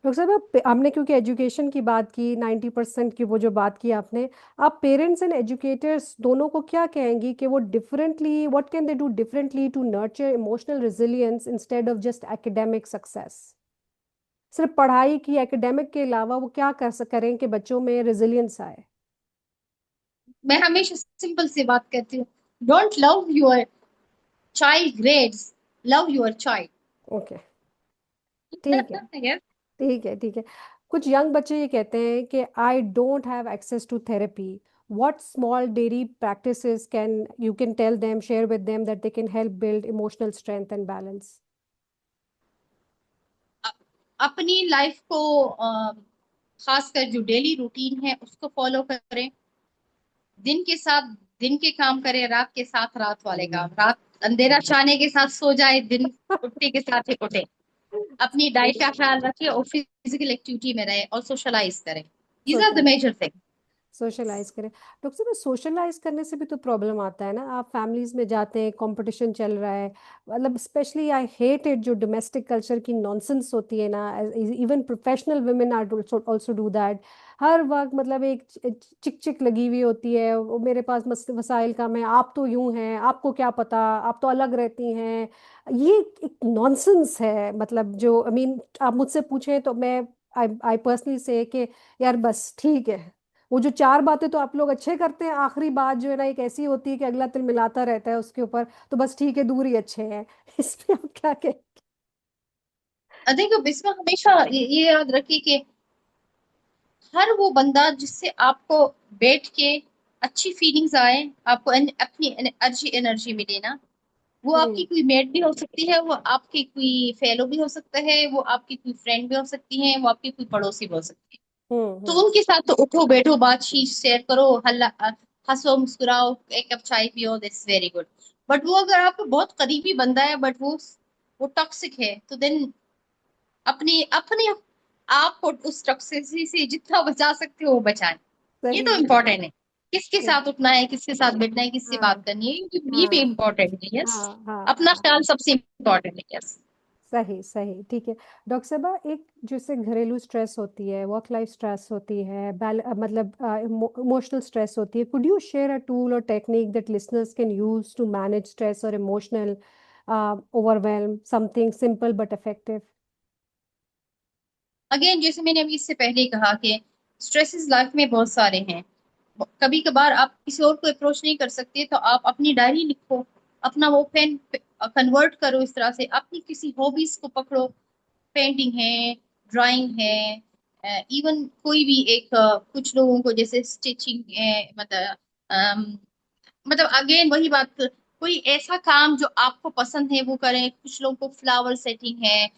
डॉक्टर साहब, हमने क्योंकि एजुकेशन की बात की, 90% की वो जो बात की आपने, आप पेरेंट्स एंड एजुकेटर्स दोनों को क्या कहेंगी कि वो differently, what can they do differently to nurture emotional resilience instead of just academic success? सिर्फ पढ़ाई की, एकेडमिक के अलावा वो क्या करें कि बच्चों में रेजिलियंस आए? मैं हमेशा सिंपल सी बात कहती हूँ, don't love your child grades, love your child. Okay. ठीक है, ठीक है, ठीक है। कुछ यंग बच्चे ये कहते हैं कि I don't have access to therapy, what small daily practices can you can tell them, share with them, that they can help build emotional strength and balance? अपनी लाइफ को खासकर जो डेली रूटीन है उसको फॉलो करें, दिन के साथ दिन के काम करे, रात के साथ रात वाले काम, रात अंधेरा छाने के साथ सो जाए, दिन उठने के साथ ही उठे। अपनी डाइट का ख्याल रखे और फिजिकल एक्टिविटी में रहे और सोशलाइज करे। These are the social major thing. Socialise करें। डॉक्टर साहब, सोशलाइज करने से भी तो प्रॉब्लम आता है ना। आप फैमिलीज में जाते हैं, कंपटीशन चल रहा है, मतलब स्पेशली आई हेट इट जो डोमेस्टिक कल्चर की नॉनसेंस होती है ना। Even professional women are also do that. हर वक्त मतलब एक चिक चिक लगी हुई होती है, वो मेरे पास वसाइल कम है, आप तो यूं हैं, आपको क्या पता, आप तो अलग रहती हैं। ये एक नॉनसेंस है, मतलब जो आई मीन आप मुझसे पूछें तो मैं आई आई पर्सनली से कि यार बस ठीक है। वो जो चार बातें तो आप लोग अच्छे करते हैं, आखिरी बात जो है ना एक ऐसी होती है कि अगला तिल मिलाता रहता है उसके ऊपर, तो बस ठीक है, दूर ही अच्छे हैं। इसमें आप क्या कहें? देखो, इसमें हमेशा ये याद रखिए कि हर वो बंदा जिससे आपको बैठ के अच्छी फीलिंग्स आए, आपको अपनी एनर्जी एनर्जी मिले ना, वो आपकी हम्म। कोई मेट भी हो सकती है, वो आपकी कोई फेलो भी हो सकता है, वो आपकी कोई फ्रेंड भी हो सकती है, वो आपकी कोई पड़ोसी भी हो सकती है। तो हम्म। उनके साथ तो उठो बैठो, बातचीत शेयर करो, हल्ला हंसो मुस्कुराओ, एक कप चाय पियो, दैट्स वेरी गुड। बट वो अगर आपको बहुत करीबी बंदा है, बट वो टॉक्सिक है, तो देन अपने अपने आप को उस टॉक्सिसिटी से जितना बचा सकते हो वो बचाएं। ये सही तो है। इम्पोर्टेंट है। किसके सही। साथ उठना है, किसके साथ बैठना है, किससे हाँ बात करनी है, ये भी हाँ इम्पोर्टेंट है। यस, हाँ हाँ अपना हाँ। ख्याल सबसे इम्पोर्टेंट है। यस। सही सही, ठीक है। डॉक्टर साहबा, एक जैसे घरेलू स्ट्रेस होती है, वर्क लाइफ स्ट्रेस होती है, मतलब इमोशनल स्ट्रेस होती है, could you share a tool और technique that listeners can use to manage stress और emotional overwhelm, something simple but effective? Again, जैसे मैंने अभी इससे पहले ही कहा कि स्ट्रेसेस लाइफ में बहुत सारे हैं। कभी कभार आप किसी और को अप्रोच नहीं कर सकते, तो आप अपनी डायरी लिखो, अपना वो पेन कन्वर्ट करो इस तरह से, अपनी किसी हॉबीज को पकड़ो। पेंटिंग है, ड्राइंग है, इवन कोई भी एक कुछ लोगों को जैसे स्टिचिंग है, मतलब अगेन वही बात, कोई ऐसा काम जो आपको पसंद है वो करें। कुछ लोगों को फ्लावर सेटिंग है,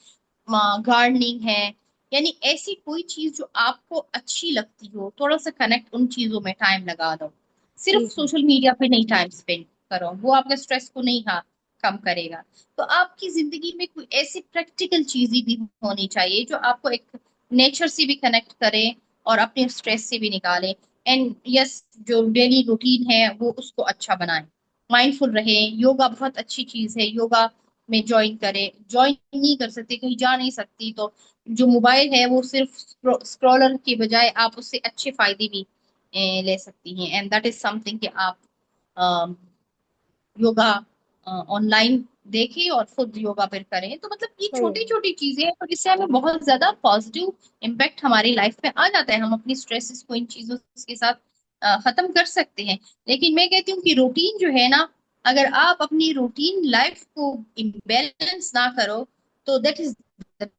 गार्डनिंग है, यानी ऐसी कोई चीज जो आपको अच्छी लगती हो, थोड़ा सा कनेक्ट उन चीजों में टाइम लगा दो। सिर्फ ठीक है। सोशल मीडिया पे नहीं टाइम स्पेंड करो, वो आपके स्ट्रेस को नहीं, हाँ, कम करेगा। तो आपकी जिंदगी में कोई ऐसी प्रैक्टिकल चीजें भी होनी चाहिए जो आपको एक नेचर से भी कनेक्ट करे और अपने स्ट्रेस से भी निकाले। एंड यस, जो डेली रूटीन है वो उसको अच्छा बनाए, माइंडफुल रहे। योगा बहुत अच्छी चीज है, योगा में ज्वाइन करे। ज्वाइन नहीं कर सकते, कहीं जा नहीं सकती, तो जो मोबाइल है वो सिर्फ स्क्रॉलर के बजाय आप उससे अच्छे फायदे भी ले सकती हैं। एंड दैट इज समथिंग कि आप योगा ऑनलाइन देखें और खुद योगा फिर करें। तो मतलब ये सही छोटी है। छोटी चीजें हैं, और इससे हमें बहुत ज्यादा पॉजिटिव इम्पैक्ट हमारी लाइफ में आ जाता है। हम अपनी स्ट्रेसेस को इन चीजों के साथ खत्म कर सकते हैं। लेकिन मैं कहती हूँ कि रूटीन जो है ना, अगर आप अपनी रूटीन लाइफ को इम्बेलेंस ना करो, तो that is the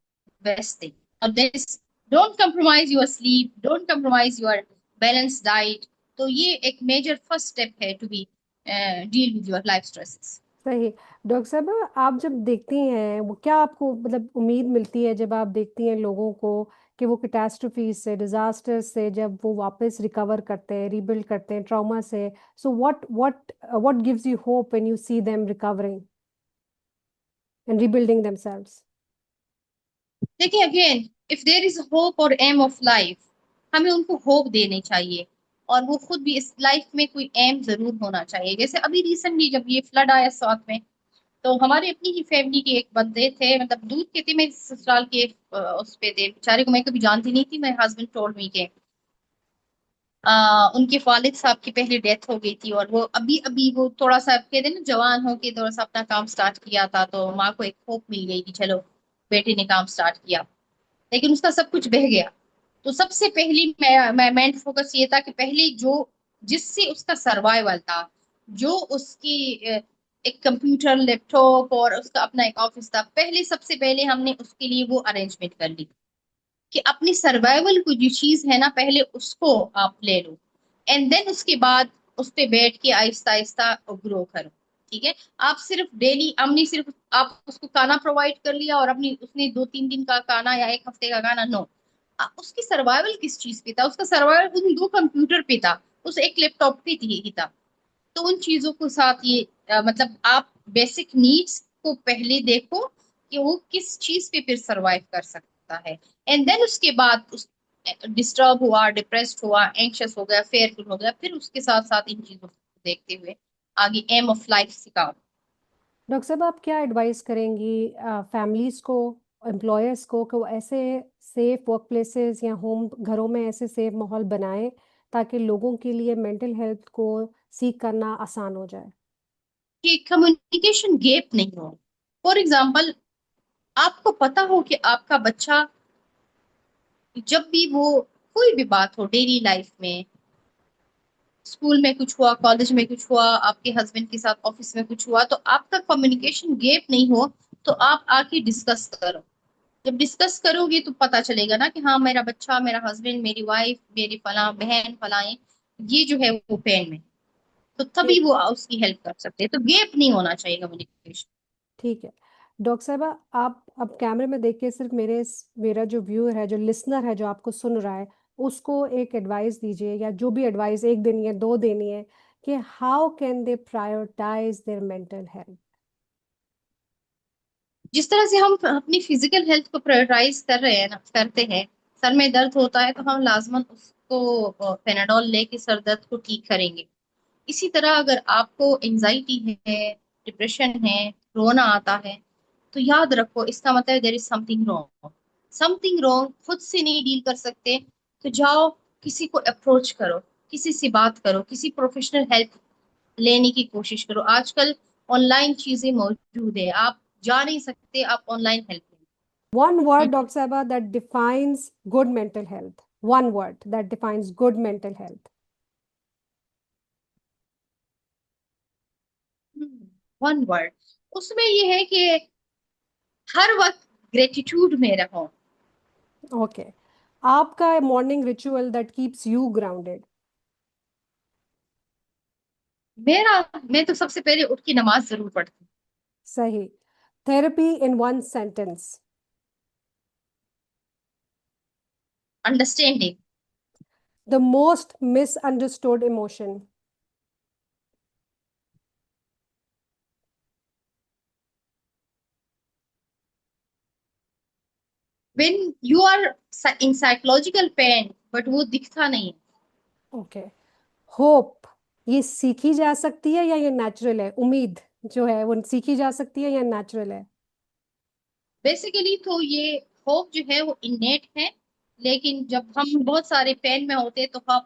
best thing. और that is, don't compromise your sleep, don't compromise your balance diet. तो ये एक मेजर फर्स्ट स्टेप है to be deal with your life stresses. सही। डॉक्टर साहब, आप जब देखती हैं, वो क्या आपको मतलब उम्मीद मिलती है जब आप देखती हैं लोगों को कि वो कैटास्ट्रोफी से, डिजास्टर से जब वो वापस रिकवर करते हैं, रीबिल्ड करते हैं ट्रॉमा से? So what gives you hope when you see them recovering and rebuilding themselves? देखिए, again, if there is hope और एम ऑफ लाइफ, हमें उनको होप देनी चाहिए। और वो खुद भी इस लाइफ में कोई एम जरूर होना चाहिए। जैसे अभी रिसेंटली जब ये फ्लड आया साथ में, तो हमारे अपनी ही फैमिली के एक बंदे थे, मतलब दूध के थे, मैं ससुराल के उस पे थे बेचारे को, मैं कभी जानती नहीं थी। मेरे हस्बैंड टोल्ड मी के उनके वालिद साहब की पहले डेथ हो गई थी, और वो अभी अभी वो थोड़ा सा कहते हैं ना, जवान हो के थोड़ा सा अपना काम स्टार्ट किया था, तो माँ को एक होप मिल गई कि चलो बेटे ने काम स्टार्ट किया। लेकिन उसका सब कुछ बह गया। तो सबसे पहली मैं मेन फोकस ये था कि पहले जो जिससे उसका सर्वाइवल था, जो उसकी एक कंप्यूटर लैपटॉप और उसका अपना एक ऑफिस था, पहले सबसे पहले हमने उसके लिए वो अरेंजमेंट कर ली कि अपनी सर्वाइवल को जो चीज है ना, पहले उसको आप ले लो। एंड देन उसके बाद उस पे बैठ के आहिस्ता आहिस्ता ग्रो करो। ठीक है। आप सिर्फ डेली, हमने सिर्फ आप उसको खाना प्रोवाइड कर लिया और अपनी उसने 2-3 दिन का खाना या एक हफ्ते का खाना, नो। उसकी सर्वाइवल किस चीज पे था? उसका सर्वाइवल उन दो कंप्यूटर पे था, उस एक लैपटॉप पे ही था। तो उन चीजों के साथ ये मतलब आप बेसिक नीड्स को पहले देखो कि वो किस चीज पे फिर सरवाइव कर सकता है, एंड देन उसके बाद उस डिस्टर्ब हुआ, डिप्रेस्ड हुआ, एंग्शियस हो गया, फेयरफुल हो गया, फिर उसके साथ साथ इन चीजों को देखते हुए आगे एम ऑफ लाइफ सिखाओ। डॉक्टर साहब, आप क्या एडवाइस करेंगी फैमिलीज को, एम्प्लॉयर्स को, कि वो ऐसे सेफ वर्क प्लेसेस या होम घरों में ऐसे सेफ माहौल बनाएं ताकि लोगों के लिए मेंटल हेल्थ को सीख करना आसान हो जाए? कि कम्युनिकेशन गैप नहीं हो। फॉर एग्जाम्पल, आपको पता हो कि आपका बच्चा जब भी वो कोई भी बात हो डेली लाइफ में, स्कूल में कुछ हुआ, कॉलेज में कुछ हुआ, आपके हस्बैंड के साथ ऑफिस में कुछ हुआ, तो आपका कम्युनिकेशन गैप नहीं हो, तो आप आके डिस्कस करो। जब डिस्कस करोगे तो पता चलेगा ना कि हाँ, मेरा बच्चा, मेरा हस्बैंड, मेरी वाइफ, मेरी फला बहन फलाएं, ये जो है वो पेन में, तो तभी ठीक वो उसकी हेल्प कर सकते हैं। तो गैप नहीं होना चाहिए कम्युनिकेशन। ठीक है। डॉक्टर साहबा, आप अब कैमरे में देख के सिर्फ मेरा जो व्यूअर है, जो लिसनर है, जो आपको सुन रहा है, उसको एक एडवाइस दीजिए, या जो भी एडवाइस एक देनी है, दो देनी है, कि how can they prioritise their mental health? जिस तरह से हम अपनी फिजिकल हेल्थ को प्रायोरिटाइज कर रहे हैं ना, करते हैं, सर में दर्द होता है तो हम लाजमन उसको पेनाडोल लेके सर दर्द को ठीक करेंगे। इसी तरह अगर आपको एंजाइटी है, डिप्रेशन है, रोना आता है, तो याद रखो इसका मतलब there is something wrong. Something wrong, खुद से नहीं डील कर सकते तो जाओ किसी को अप्रोच करो, किसी से बात करो, किसी प्रोफेशनल हेल्प लेने की कोशिश करो। आजकल ऑनलाइन चीजें मौजूद है, आप जा नहीं सकते, आप ऑनलाइन हेल्प One word, लें। Dr. Saba, that defines good mental health. One word that defines good mental health. One word, उसमें ये है कि हर वक्त ग्रेटिट्यूड में रहो। Okay. आपका morning ritual that keeps you grounded. मेरा, मैं तो सबसे पहले उठ के नमाज जरूर पढ़ती हूँ। सही. Therapy in one sentence. Understanding. The most misunderstood emotion. When you are in psychological pain but वो दिखता नहीं है। Okay. Hope. ये सीखी जा सकती है या ये नेचुरल है? उम्मीद जो है वो सीखी जा सकती है या नेचुरल है? बेसिकली तो ये होप जो है वो इनेट है, लेकिन जब हम बहुत सारे पेन में होते हैं तो हम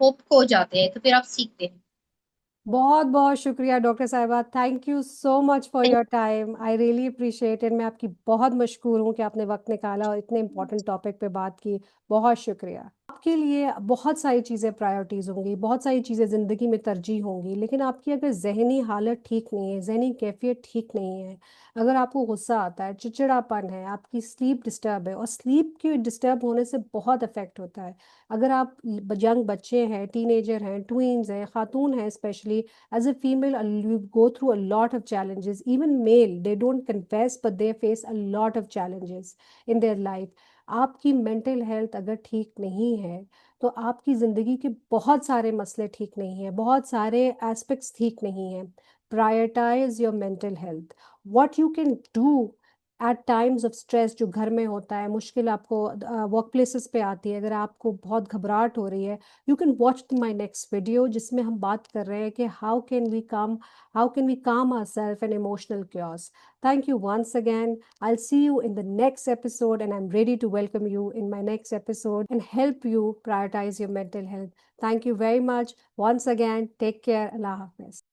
होप खो जाते हैं, तो फिर आप सीखते हैं। बहुत बहुत शुक्रिया डॉक्टर साहिबा, thank you so much for your time, I really appreciate it. मैं आपकी बहुत मशकूर हूँ कि आपने वक्त निकाला और इतने इम्पोर्टेंट टॉपिक पे बात की। बहुत शुक्रिया। आपके लिए बहुत सारी चीज़ें प्रायोरिटीज़ होंगी, बहुत सारी चीज़ें ज़िंदगी में तरजीह होंगी, लेकिन आपकी अगर जहनी हालत ठीक नहीं है, जहनी कैफियत ठीक नहीं है, अगर आपको गुस्सा आता है, चिड़चिड़ापन है, आपकी स्लीप डिस्टर्ब है, और स्लीप के डिस्टर्ब होने से बहुत इफेक्ट होता है। अगर आप यंग बच्चे हैं, टीनेजर हैं, ट्वीन्स हैं, खातून हैं, specially as a female, you go through a lot of challenges. Even male, they don't confess, but they face a lot of challenges in their life. आपकी मेंटल हेल्थ अगर ठीक नहीं है, तो आपकी ज़िंदगी के बहुत सारे मसले ठीक नहीं हैं, बहुत सारे एस्पेक्ट्स ठीक नहीं हैं। Prioritise your mental health. What you can do at times of stress, जो घर में होता है, मुश्किल आपको वर्क प्लेसेस पे आती है, अगर आपको बहुत घबराहट हो रही है, you can watch my next video, जिसमें हम बात कर रहे हैं कि how can we calm our self an emotional chaos. Thank you once again. I see you in the next episode, and I am ready to welcome you in my next episode and help you prioritise your mental health. Thank you very much once again. Take care. अल्लाह हाफिज।